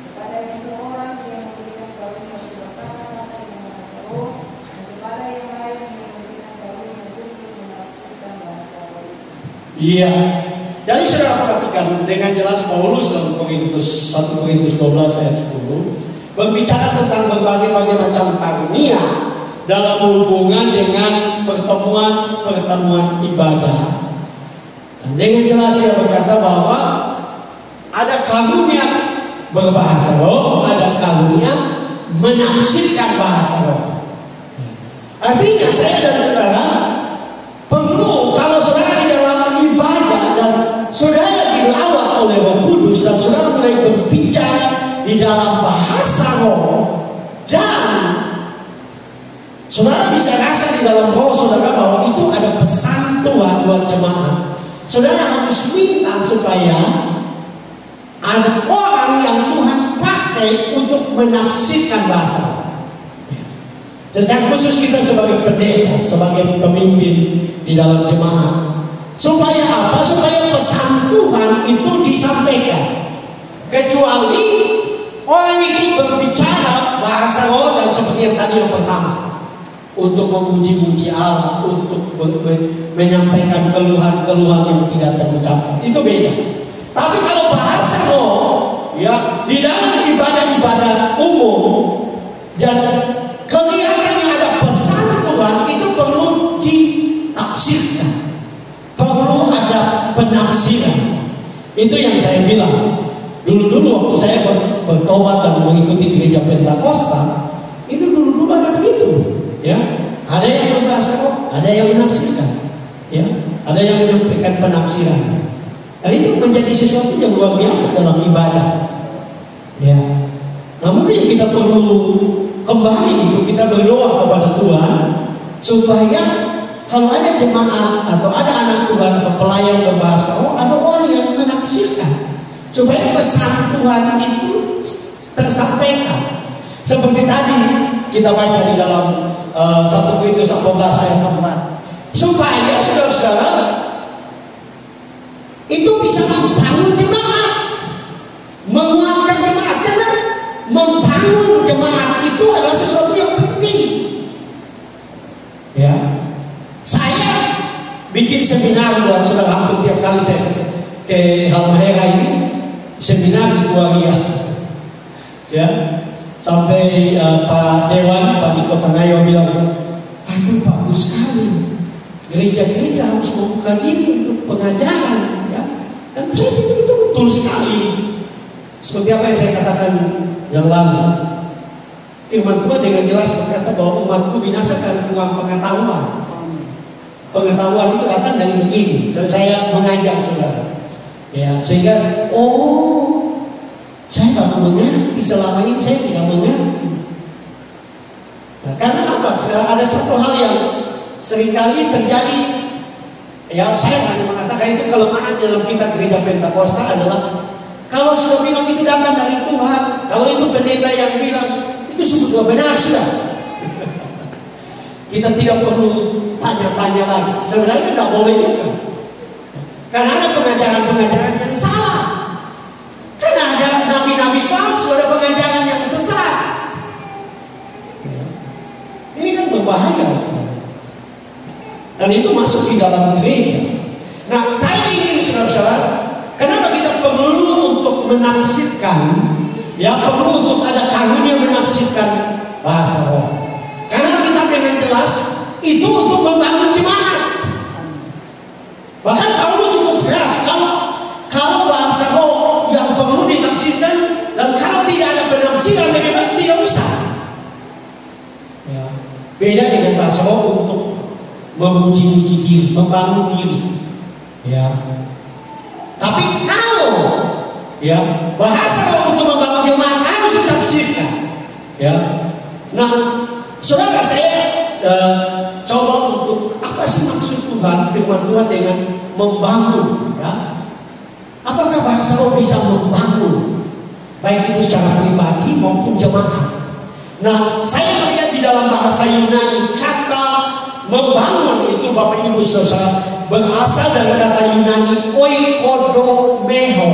kepada yang seorang yang memberikan karunia untuk berkata-kata dengan bahasa roh, dan kepada yang lain yang memberikan karunia untuk menafsirkan bahasa roh.
Iya. Jadi saudara perhatikan dengan jelas Paulus dalam 1 Korintus 12 ayat 10 berbicara tentang berbagai macam karunia dalam hubungan dengan pertemuan ibadah. Dan dengan jelas dia berkata bahwa ada karunia berbahasa roh, ada karunia menafsirkan bahasa roh. Artinya saya dan saudara perlu, kalau saudara di dalam ibadah dan saudara dilawat oleh Roh Kudus dan saudara mulai berbicara di dalam bahasa roh, dan saudara bisa rasa di dalam roh saudara bahwa itu ada pesan Tuhan buat jemaat, saudara harus minta supaya ada orang yang Tuhan pakai untuk menafsirkan bahasa roh. Secara khusus kita sebagai pendeta, sebagai pemimpin di dalam jemaat, supaya apa? Supaya pesan Tuhan itu disampaikan. Kecuali orang itu berbicara bahasa roh dan seperti yang tadi yang pertama, untuk memuji-muji Allah, untuk menyampaikan keluhan-keluhan yang tidak terucapkan, itu beda. Tapi kalau bahasa roh, ya di dalam ibadah-ibadah umum dan kelihatannya ada pesan Tuhan, itu perlu ditafsirkan, perlu ada penafsiran. Itu yang saya bilang dulu waktu saya bertobat dan mengikuti gereja Pentakosta, itu dulu ada begitu, ya. Ada yang berbahasa roh, ada yang menafsirkan, ya, ada yang menyampaikan penafsiran. Dan itu menjadi sesuatu yang luar biasa dalam ibadah, ya. Nah mungkin kita perlu kembali untuk kita berdoa kepada Tuhan supaya kalau ada jemaat atau ada anak Tuhan atau pelayan berbahasa roh, ada orang yang menafsirkan supaya pesan Tuhan itu tersampaikan. Seperti tadi kita baca di dalam 1 Korintus 14 ayat 4, supaya saudara-saudara itu bisa membangun jemaat, menguatkan jemaat, karena membangun jemaat itu adalah sesuatu yang penting. Ya, saya bikin seminar buat saudara, hampir tiap kali saya ke Halmahera ini seminar di Kuaria, ya, sampai Pak Dewan, Pak Niko Tangayo bilang, aduh bagus sekali, gereja-gereja harus membuka diri untuk pengajaran, ya. Dan saya pikir itu betul sekali. Seperti apa yang saya katakan yang lalu, firman Tuhan dengan jelas berkata bahwa umatku binasa karena kurang pengetahuan. Pengetahuan itu datang dari begini. Saya mengajak saudara, ya, sehingga saya baru mengerti, selama ini saya tidak mengerti. Nah, karena apa? Ada satu hal yang seringkali terjadi, ya, saya hanya mengatakan itu kelemahan dalam kita gereja Pentakosta adalah kalau sudah bilang itu datang dari Tuhan, kalau itu pendeta yang bilang, itu sudah benar sudah. Kita tidak perlu tanya-tanya lagi. Sebenarnya tidak boleh juga, karena ada pengajaran-pengajaran yang salah. Karena ada nabi-nabi palsu, ada pengajaran yang sesat. Ini kan berbahaya. Dan itu masuk di dalam gereja. Nah, saya ingin saudara-saudara, kenapa kita perlu untuk menafsirkan, ya, perlu untuk ada karunia menafsirkan bahasa roh? Karena kita dengan jelas itu untuk membangun jemaat. Bahkan Paulus cukup keras kalau bahasa roh yang perlu ditafsirkan, dan kalau tidak ada penafsiran lebih baik tidak usah. Ya, beda dengan bahasa roh untuk memuji-muji diri, membangun diri, ya. Tapi kalau Ya, bahasa roh untuk membangun jemaat harus ditafsirkan. Ya, nah, saudara saya coba untuk apa sih maksud Tuhan, firman Tuhan dengan membangun? Ya, apakah bahasa roh bisa membangun, baik itu secara pribadi maupun jemaat? Nah, saya melihat di dalam bahasa Yunani kata membangun itu, Bapak Ibu Saudara, berasal dari kata Yunani oikodomeho.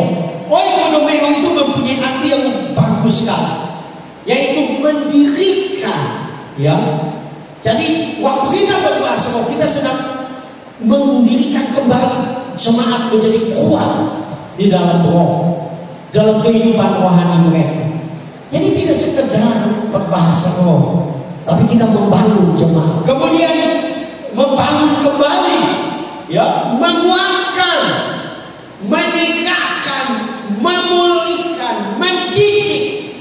Oikodomeho itu mempunyai arti yang bagus sekali, yaitu mendirikan. Ya, jadi waktu kita berbahasa roh, kita sedang mendirikan kembali jemaat menjadi kuat di dalam roh, dalam kehidupan rohani mereka. Jadi tidak sekedar berbahasa roh, tapi kita membangun jemaat, kemudian membangun kembali, ya, menguatkan, meningkatkan, memulihkan, mendidik.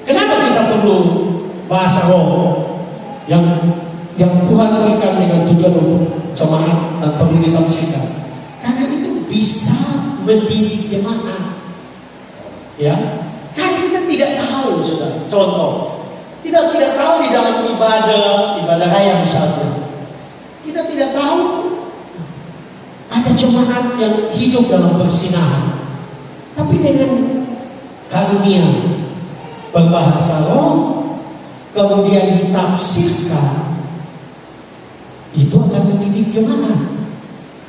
Kenapa kita perlu bahasa roh yang Tuhan berikan dengan tujuan untuk jemaat dan perlu ditafsirkan? Karena itu bisa mendidik jemaat. Ya, karena kita tidak tahu, saudara. Contoh, kita tidak tahu di dalam ibadah raya misalnya, kita tidak tahu ada jemaat yang hidup dalam persinahan, tapi dengan karunia berbahasa roh, kemudian ditafsirkan, itu akan mendidik jemaat.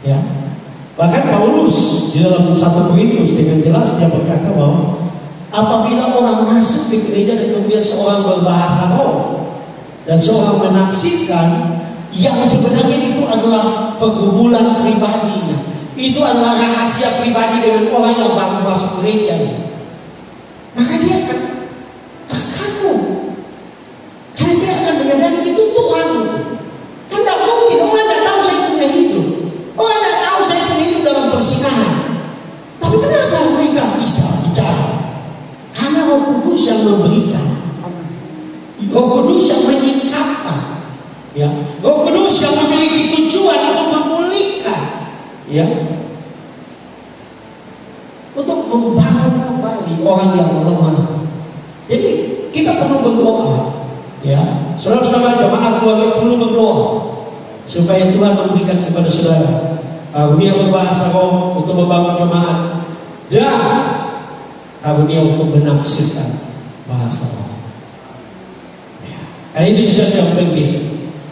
Ya, bahkan Paulus di dalam 1 Korintus dengan jelas dia berkata bahwa apabila orang masuk di gereja dan kemudian seorang berbahasa roh dan seorang menafsirkan, yang sebenarnya itu adalah pergumulan pribadinya, itu adalah rahasia pribadi dengan orang yang baru masuk gereja, maka dia akan terkagum, karena dia akan menyadari itu Tuhan. Kan tidak mungkin orang tidak tahu saya punya hidup, orang tidak tahu saya punya hidup dalam persinahan, tapi kenapa mereka bisa bicara? Karena Roh Kudus yang memberikan, Roh Kudus yang menyingkapkan, ya, Roh Kudus yang memiliki tujuan untuk memulihkan, ya, untuk membangun kembali orang yang lemah. Jadi kita perlu berdoa, ya, saudara-saudara jemaat keluarga perlu berdoa supaya Tuhan memberikan kepada saudara karunia berbahasa roh untuk membangun jemaat dan karunia untuk menafsirkan bahasa roh. Karena itu sesuatu yang penting,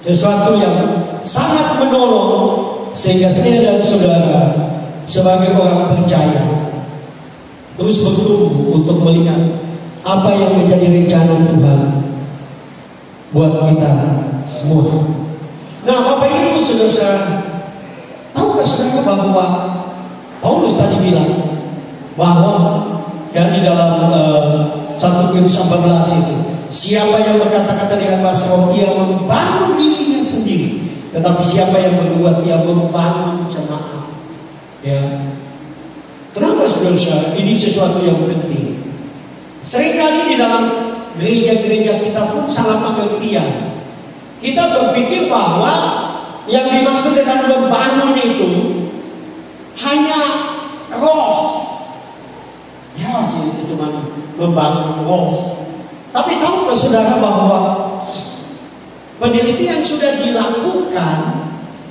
sesuatu yang sangat menolong, sehingga saya dan saudara sebagai orang percaya terus bertumbuh untuk melihat apa yang menjadi rencana Tuhan buat kita semua. Nah, Bapak Ibu saudara, tahukah saudara bahwa Paulus tadi bilang bahwa ya di dalam 1 Korintus 14 itu, siapa yang berkata-kata dengan bahasa roh, ia membangun dirinya sendiri, tetapi siapa yang berbuat, ia membangun jemaat. Ya, kenapa saudara? Ini sesuatu yang penting. Seringkali di dalam gereja-gereja kita pun salah pengertian. Kita berpikir bahwa yang dimaksud dengan membangun itu hanya roh. Ya, itu cuma membangun roh. Tapi tahukah saudara bahwa penelitian sudah dilakukan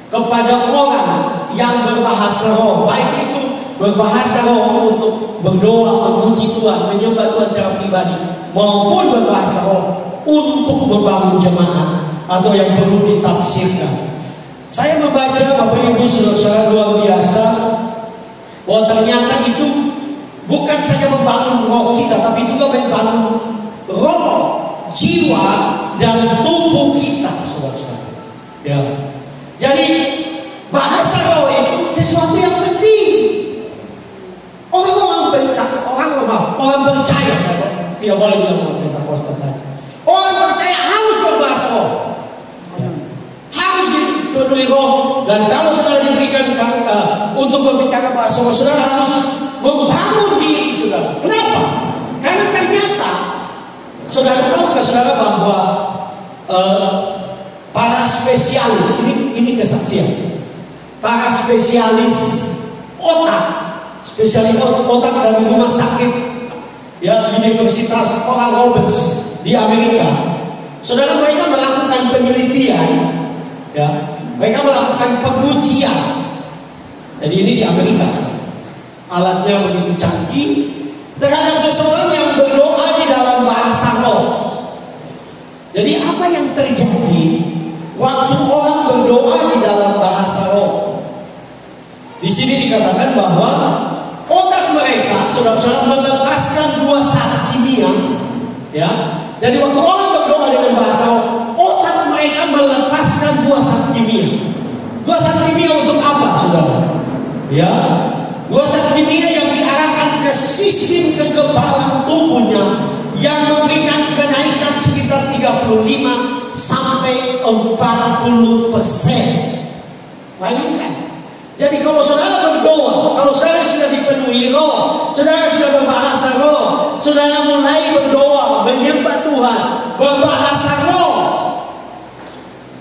kepada orang yang berbahasa roh, baik itu berbahasa roh untuk berdoa, memuji Tuhan, menyembah Tuhan secara pribadi, maupun berbahasa roh untuk membangun jemaat atau yang perlu ditafsirkan. Saya membaca, Bapak Ibu saudara, luar biasa bahwa ternyata itu bukan saja membangun roh kita, tapi juga membangun roh, jiwa, dan tubuh kita, saudara-saudara. Ya, jadi bahasa roh itu sesuatu yang penting. Orang percaya saja, tidak boleh bilang orang Pentakosta saja. Orang percaya harus berbahasa roh, ya, harus dipenuhi roh. Dan kalau saudara diberikan untuk berbicara bahasa roh, saudara harus membangun diri saudara. Kenapa? Karena ternyata saudara tahukah saudara bahwa para spesialis, ini kesaksian, para spesialis otak, spesialis otak dari rumah sakit ya Universitas Oral Roberts di Amerika. Saudara, mereka melakukan penelitian, ya, mereka melakukan pengujian. Jadi ini di Amerika, alatnya begitu canggih terhadap seseorang yang berdoa di dalam bahasa roh. Jadi apa yang terjadi waktu orang berdoa di dalam bahasa roh? Di sini dikatakan bahwa otak mereka, saudara-saudara, melepaskan dua zat kimia, ya. Jadi waktu orang berdoa dengan bahasa roh, otak mereka melepaskan dua zat kimia. Dua zat kimia untuk apa, saudara? Ya, dua zat kimia yang diarahkan ke sistem kekebalan tubuhnya yang memberikan kenaikan sekitar 35 sampai 40%. Bayangkan. Jadi kalau saudara berdoa, kalau saudara sudah dipenuhi roh, saudara sudah berbahasa roh, saudara mulai berdoa, menyembah Tuhan, berbahasa roh,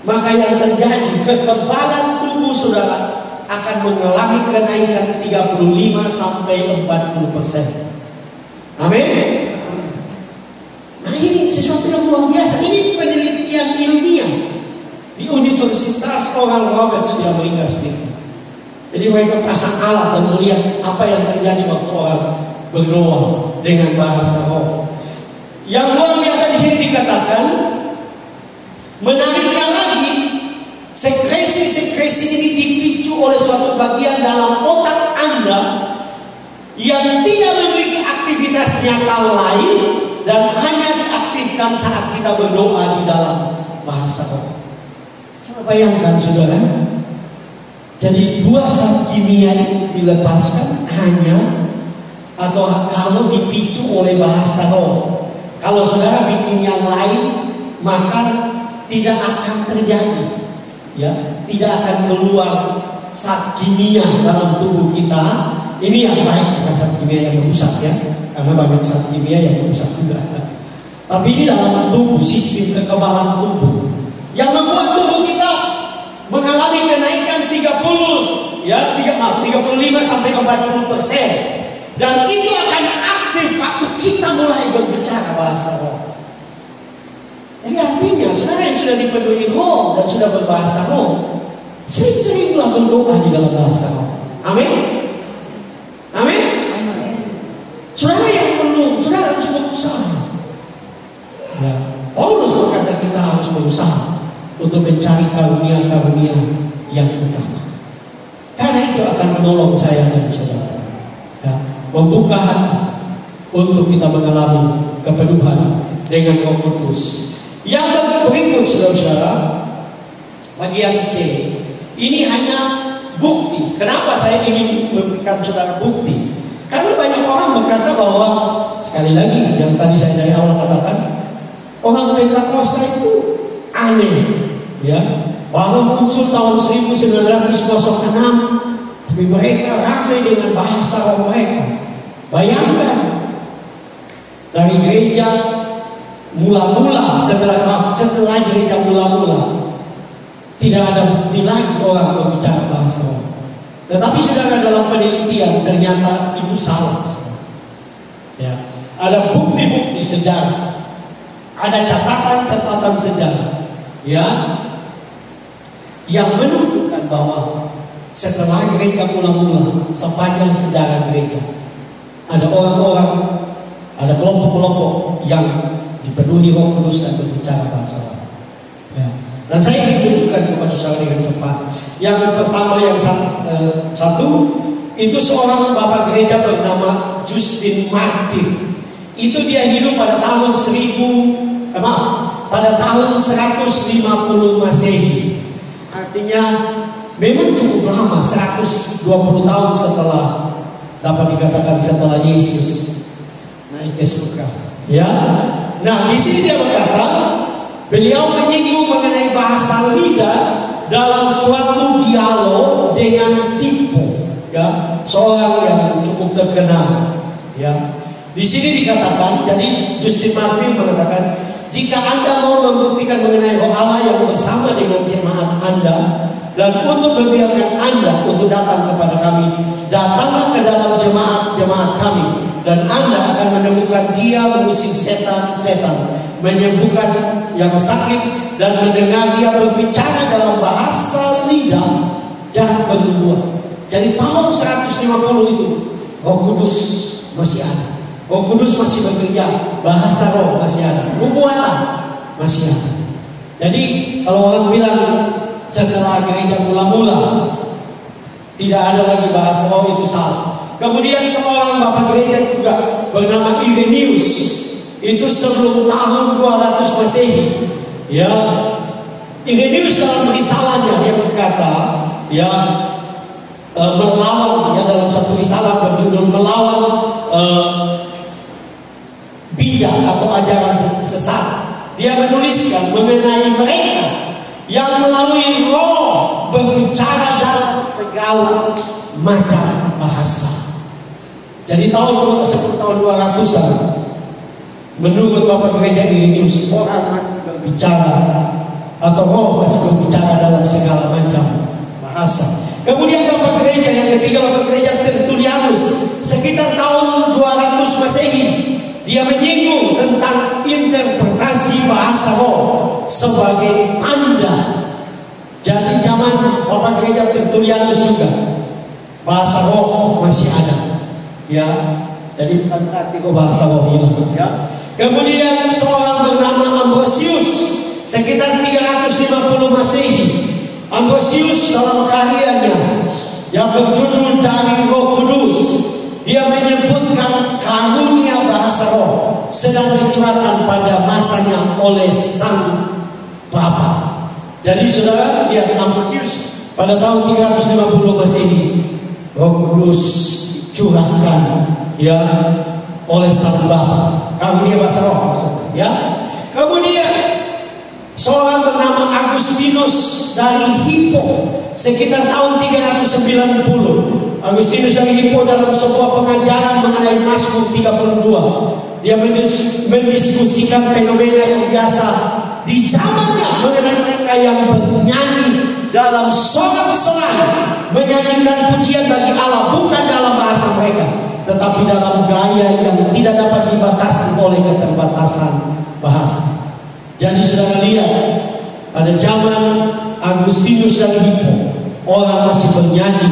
maka yang terjadi kekebalan tubuh saudara akan mengalami kenaikan 35 sampai 40%. Amin. Nah, ini sesuatu yang luar biasa. Ini penelitian ilmiah di Universitas Oral Roberts di Amerika Serikat. Jadi mereka pasang alat dan melihat apa yang terjadi waktu orang berdoa dengan bahasa roh. Yang luar biasa di sini dikatakan, menariknya lagi, sekresi-sekresi ini dipicu oleh suatu bagian dalam otak Anda yang tidak memiliki aktivitas nyata lain dan hanya diaktifkan saat kita berdoa di dalam bahasa roh. Coba bayangkan, saudara. Jadi dua zat kimia itu dilepaskan hanya atau kalau dipicu oleh bahasa roh. Kalau saudara bikin yang lain, maka tidak akan terjadi, ya, tidak akan keluar zat kimia dalam tubuh kita. Ini yang baik, bukan zat kimia yang merusak, ya, karena banyak zat kimia yang merusak juga. Tapi ini dalam tubuh, sistem kekebalan tubuh yang membuat tubuh kita mengalami kenaikan 35 sampai 40%. Dan itu akan aktif waktu kita mulai berbicara bahasa roh. Jadi artinya saudara yang sudah dipenuhi roh dan sudah berbahasa roh, sering-seringlah berdoa di dalam bahasa roh. Amin. Amin. Saudara yang belum, saudara harus berusaha. Ya, Paulus berkata kita harus berusaha untuk mencari karunia-karunia yang utama. Karena itu akan menolong saya dan saudara, ya, membuka hati untuk kita mengalami kepenuhan dengan Roh Kudus. Yang berikut, saudara-saudara, bagian C, ini hanya bukti. Kenapa saya ingin memberikan saudara bukti? Karena banyak orang berkata bahwa, sekali lagi yang tadi saya dari awal katakan, orang Pentakosta itu aneh. Ya, baru muncul tahun 1906, tapi mereka ramai dengan bahasa roh mereka. Bayangkan, dari gereja mula-mula, setelah gereja mula-mula, tidak ada bukti lagi orang berbicara bahasa roh. Tetapi saudara, dalam penelitian ternyata itu salah. Ya, ada bukti-bukti sejarah, ada catatan-catatan sejarah, ya, yang menunjukkan bahwa setelah gereja mula-mula, sepanjang sejarah gereja, ada orang-orang, ada kelompok-kelompok yang dipenuhi Roh Kudus dan berbicara bahasa roh. Ya. Dan saya ingin tunjukkan kepada saudara dengan cepat. Yang pertama, yang satu, itu seorang bapak gereja bernama Justin Martyr. Itu dia hidup pada tahun 150 Masehi. Artinya memang cukup lama, 120 tahun setelah, dapat dikatakan setelah Yesus naik ke surga. Ya. Nah, di sini dia berkata, beliau menyinggung mengenai bahasa lidah dalam suatu dialog dengan Tipo, ya, seorang yang cukup terkenal. Ya. Di sini dikatakan, jadi Justin Martyr mengatakan, jika Anda mau membuktikan mengenai roh Allah yang bersama dengan jemaat Anda dan untuk membiarkan Anda untuk datang kepada kami. Datanglah ke dalam jemaat kami, dan Anda akan menemukan Dia mengusir setan-setan, menyembuhkan yang sakit, dan mendengar Dia berbicara dalam bahasa lidah dan bernubuat. Jadi tahun 150 itu Roh Kudus masih ada. Roh Kudus masih bekerja, bahasa roh masih ada, nubuatan masih ada. Jadi kalau orang bilang setelah gereja mula-mula tidak ada lagi bahasa roh, itu salah. Kemudian seorang bapak gereja juga bernama Irenaeus, itu sebelum tahun 200 Masehi. Ya, Irenaeus dalam risalahnya dia berkata, ya, melawan, ya, dalam satu risalah berjudul melawan bijak atau ajaran sesat. Dia menuliskan mengenai mereka yang melalui roh berbicara dalam segala macam bahasa. Jadi tahun 200-an menurut Bapak Gereja Irenaeus, orang masih berbicara atau roh masih berbicara dalam segala macam bahasa. Kemudian Bapak Gereja yang ketiga, Bapak Gereja Tertullianus, sekitar tahun 200 Masehi, dia menyinggung tentang interpretasi bahasa roh sebagai tanda. Jadi zaman Bapak Gereja Tertullianus juga bahasa roh masih ada, ya. Jadi bukan berarti bahasa roh hilang, ya. Kemudian seorang bernama Ambrosius, sekitar 350 Masehi. Ambrosius dalam karyanya yang berjudul Dari Roh Kudus, dia menyebutkan karunia bahasa roh sedang dicurahkan pada masanya oleh Sang Bapa. Jadi saudara lihat Ambrosius pada tahun 350 Masehi, Roh Kudus dicurahkan, ya, oleh Sang Bapa, karunia bahasa roh, ya. Kemudian seorang bernama Agustinus dari Hippo, sekitar tahun 390. Agustinus dari Hippo dalam sebuah pengajaran mengenai Mazmur 32, dia mendiskusikan fenomena yang biasa di zamannya mengenai mereka yang bernyanyi dalam sorak-sorai, menyanyikan pujian bagi Allah bukan dalam bahasa mereka, tetapi dalam gaya yang tidak dapat dibatasi oleh keterbatasan bahasa. Jadi saudara lihat, pada zaman Agustinus dan Hippo, orang masih bernyanyi,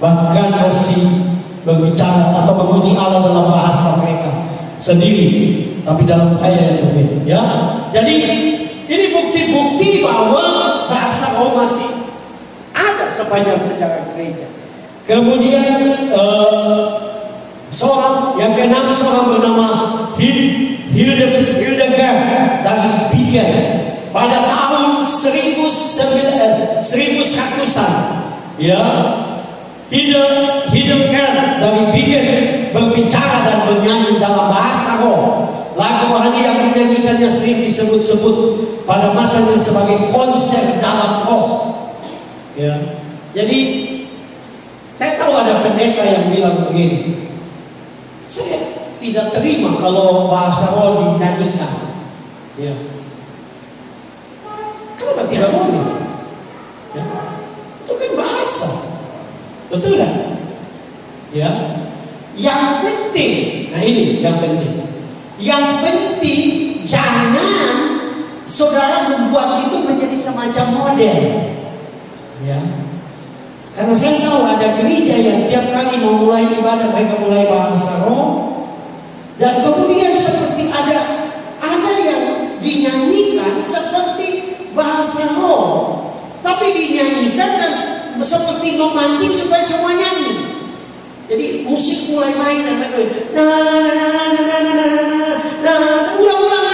bahkan masih berbicara atau memuji Allah dalam bahasa mereka sendiri, tapi dalam gaya yang berbeda, ya. Jadi ini bukti-bukti bahwa bahasa roh masih ada sepanjang sejarah gereja. Kemudian seorang yang keenam, seorang bernama Hildegard dari Bingen pada tahun 1100-an, ya. Hildegard dari Bingen berbicara dan bernyanyi dalam bahasa roh. Lagu rohani yang dinyanyikannya sering disebut-sebut pada masanya sebagai konser dalam roh, ya. Jadi saya tahu ada pendeta yang bilang begini, saya tidak terima kalau bahasa roh dinyanyikan, ya. Kenapa tidak boleh? Ya. Itu kan bahasa, betul kan? Ya. Yang penting, nah ini yang penting. Yang penting jangan saudara membuat itu menjadi semacam model, ya. Karena saya tahu ada gereja yang tiap kali mau mulai ibadah mereka mulai bahasa roh. Dan kemudian seperti ada yang dinyanyikan seperti bahasa roh, tapi dinyanyikan dan seperti memancing supaya semua nyanyi. Jadi musik mulai main dan ulang-ulang.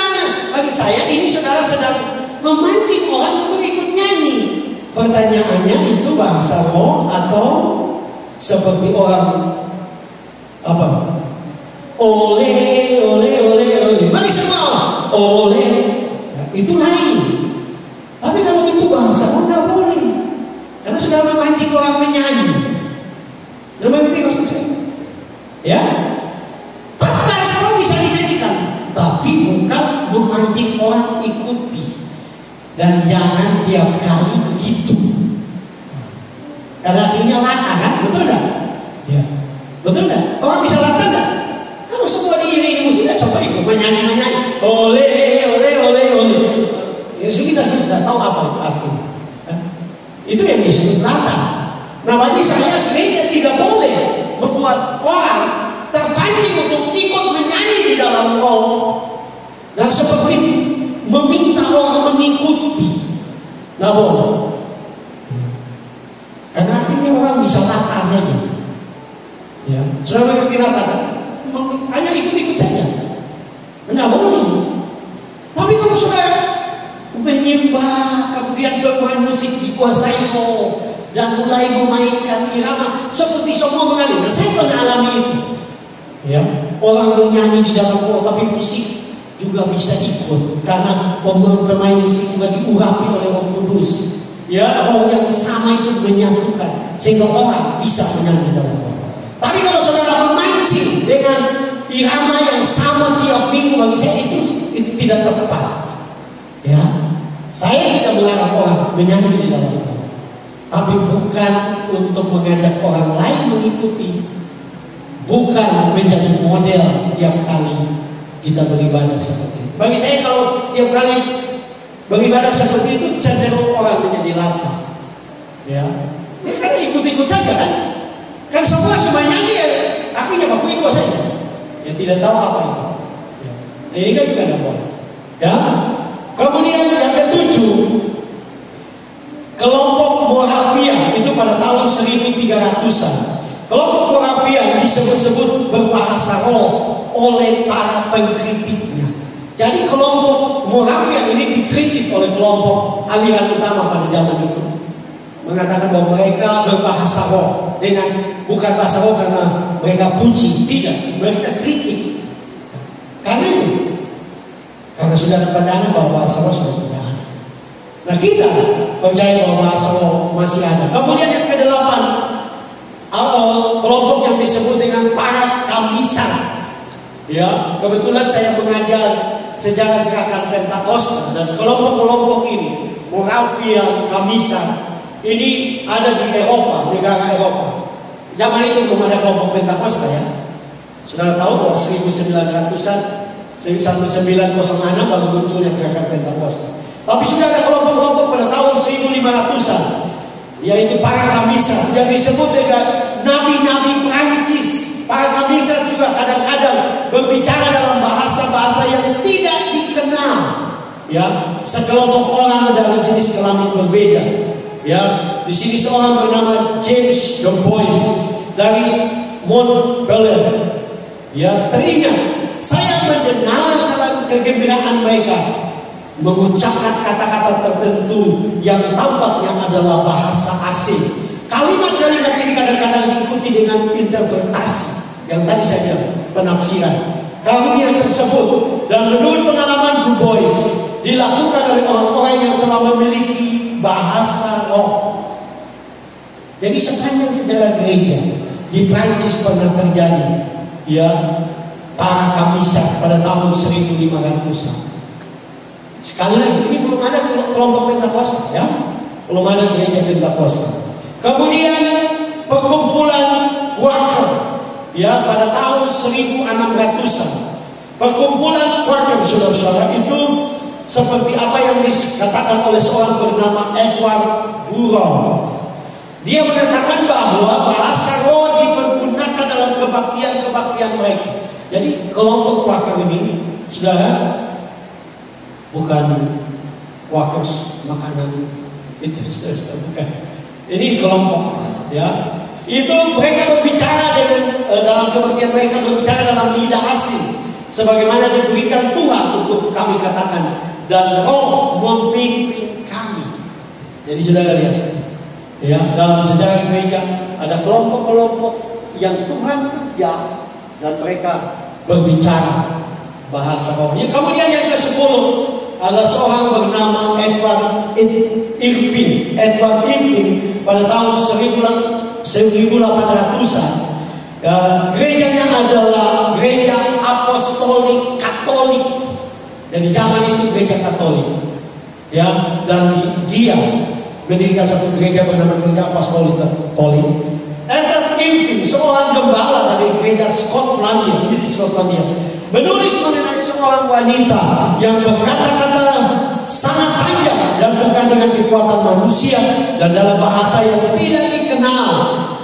Bagi saya ini saudara sedang memancing orang untuk ikut nyanyi. Pertanyaannya, itu bahasa roh atau seperti orang apa? Oleh, mari semua oleh, nah, itu lain. Tapi kalau itu bahasa roh nggak boleh, karena sudah memancing orang menyanyi. Mengerti maksud saya? Ya. Tapi bahasa roh bisa dinyanyikan, tapi bukan memancing orang ikuti. Dan jangan tiap kali begitu. Karena artinya lata kan, betul enggak? Ya, betul enggak? Orang bisa lata enggak? Kalau semua diiringi musik, coba ikut menyanyi, ole, ole, ole, ole. Yesus kita sudah tahu apa itu artinya. Itu yang disebut lata. Nah, bagi saya gereja tidak boleh membuat orang terpancing untuk ikut menyanyi di dalam roh dan seperti meminta orang mengikuti. Nggak boleh. Karena akhirnya orang bisa lata saja. Ya, sudah mengerti lata kan? Hanya ikut-ikut saja. Nggak boleh. Tapi kalau sudah menyembah, kemudian bermain musik dikuasai roh dan mulai memainkan irama seperti semua mengalir. Nah, saya pernah alami itu. Ya, orang bernyanyi di dalam roh tapi musik juga bisa ikut karena pemain musik juga diurapi oleh Roh Kudus. Ya, roh yang sama itu menyatukan sehingga orang bisa menyanyi dalam roh. Tapi kalau saudara memancing dengan irama yang sama tiap minggu, bagi saya itu tidak tepat. Ya, saya tidak melarang orang menyanyi di dalam roh, tapi bukan untuk mengajak orang lain mengikuti, bukan menjadi model tiap kali kita beribadah seperti itu. Bagi saya kalau tiap kali beribadah seperti itu cenderung orang menjadi lata. Ya, ini kan ikut-ikut saja kan? Kan semua nyanyi ya, akhirnya aku ikut saja. Ya tidak tahu apa itu. Ya. Nah, ini kan juga tidak boleh. Ya. Kemudian yang ketujuh, kelompok Moravia itu pada tahun 1300-an. Kelompok Moravia disebut-sebut berbahasa roh oleh para pengkritiknya. Jadi kelompok Moravia ini dikritik oleh kelompok aliran utama pada zaman itu, mengatakan bahwa mereka berbahasa roh dengan bukan bahasa roh karena mereka puji, tidak, mereka kritik. Karena itu, karena sudah ada pandangan bahwa bahasa roh sudah tidak ada. Nah, kita percaya bahwa bahasa roh masih ada. Kemudian yang ke-8, kelompok yang disebut dengan para kamisan. Ya, kebetulan saya mengajar sejarah gerakan Pentakosta dan kelompok-kelompok ini, Moravia, Kamisan, ini ada di Eropa, negara Eropa. Zaman itu belum ada kelompok Pentakosta ya. Sudah tahu bahwa 1900-an, 1906 baru munculnya gerakan Pentakosta. Tapi sudah ada kelompok-kelompok pada tahun 1500-an, yaitu para Kamisan yang disebut dengan nabi-nabi Prancis. Para Kamisan juga kadang-kadang berbicara dalam bahasa-bahasa yang tidak dikenal. Ya, sekelompok orang dari jenis kelamin berbeda. Ya, di sini seorang bernama James the Boys dari Montpellier. Ya, teringat saya mendengar dalam kegembiraan mereka mengucapkan kata-kata tertentu yang tampaknya adalah bahasa asing. Kalimat-kalimat ini kadang-kadang diikuti dengan interpretasi yang tadi saya bilang, penafsiran karunia tersebut, dan menurut pengalaman Du Bois dilakukan oleh orang-orang yang telah memiliki bahasa roh. Jadi sepanjang sejarah gereja di Prancis pernah terjadi ya para Kamisan pada tahun 1500-an. Sekali lagi, ini belum ada kelompok Pentakosta ya, belum ada gereja Pentakosta. Kemudian perkumpulan Quaker ya pada tahun 1600-an. Perkumpulan Quaker, saudara-saudara, itu seperti apa yang dikatakan oleh seorang bernama Edward Burrow. Dia mengatakan bahwa bahasa roh dipergunakan dalam kebaktian-kebaktian mereka. Jadi kelompok Quaker ini, saudara, bukan Quakers makanan itu, bukan. Ini kelompok ya. Itu mereka berbicara dengan dalam kebaktian mereka berbicara dalam lidah asing, sebagaimana diberikan Tuhan untuk kami katakan, dan roh memimpin kami. Jadi saudara lihat ya, dalam sejarah gereja ada kelompok-kelompok yang Tuhan kerja dan mereka berbicara bahasa roh. Kemudian yang ke-10 ada seorang bernama Edward Irving. Edward Irving pada tahun 1800-an. Gerejanya adalah gereja apostolik Katolik. Jadi zaman itu gereja Katolik. Ya, dan dia mendirikan satu gereja bernama Gereja Apostolik Katolik. Edward Irving, seorang gembala dari gereja Skotlandia, ini di Skotlandia, menulis mengenai seorang wanita yang berkata-kata sangat panjang dan bukan dengan kekuatan manusia dan dalam bahasa yang tidak dikenal,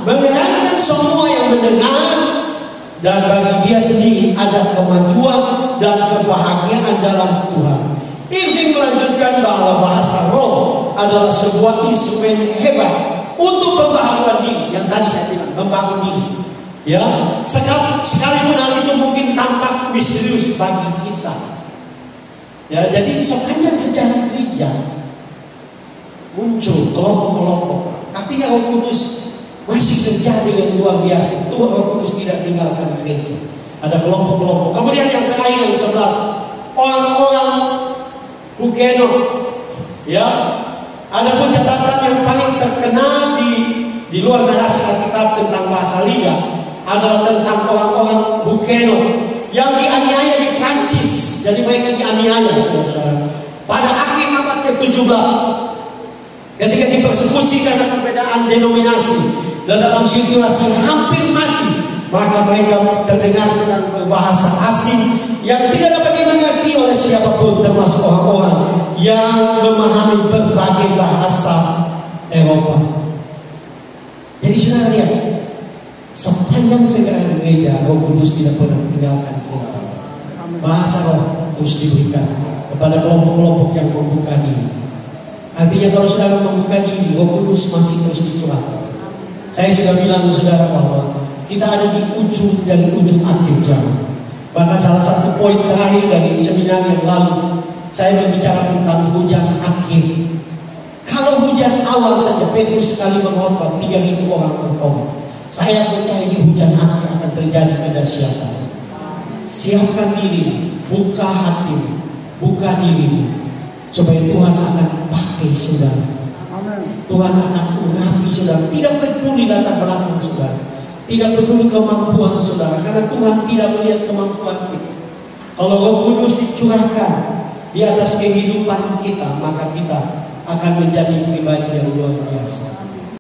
mengherankan semua yang mendengar, dan bagi dia sendiri ada kemajuan dan kebahagiaan dalam Tuhan. Irving melanjutkan bahwa bahasa roh adalah sebuah instrumen hebat untuk pembaharuan diri, yang tadi saya bilang, membangun diri. Ya, sekalipun hal itu mungkin tampak misterius bagi kita. Ya, jadi sepanjang sejarah gereja muncul kelompok-kelompok. Artinya Roh Kudus masih terjadi yang luar biasa. Tuhan Roh Kudus tidak tinggalkan gereja. Ada kelompok-kelompok. Kemudian yang terakhir yang 11, orang-orang Huguenot. Ya, ada pun catatan yang paling terkenal di luar narasi Alkitab tentang bahasa Liga adalah tentang orang-orang Huguenot yang dianiaya di Prancis. Jadi mereka dianiaya, saudara-saudara. Pada akhir abad ke-17, ketika dipersekusi karena perbedaan denominasi dan dalam situasi hampir mati, maka mereka terdengar sedang berbahasa asing yang tidak dapat dimengerti oleh siapapun, termasuk orang-orang yang memahami berbagai bahasa Eropa. Jadi saudara lihat, sepanjang sejarah gereja, Roh Kudus tidak pernah meninggalkan kita. Bahasa roh terus diberikan kepada kelompok-kelompok yang membuka diri. Artinya kalau saudara membuka diri, Roh Kudus masih terus dicurahkan. Saya sudah bilang saudara bahwa kita ada di ujung dari ujung akhir zaman. Bahkan salah satu poin terakhir dari seminar yang lalu, saya berbicara tentang hujan akhir. Kalau hujan awal saja, Petrus sekali mengkhotbah 3.000 orang bertobat. Saya percaya di hujan akhir akan terjadi pada siapa. Siapkan diri, buka hati, buka diri, supaya Tuhan akan pakai saudara. Tuhan akan urapi saudara. Tidak peduli latar belakang saudara, tidak peduli kemampuan saudara, karena Tuhan tidak melihat kemampuan kita. Kalau Roh Kudus dicurahkan di atas kehidupan kita, maka kita akan menjadi pribadi yang luar biasa.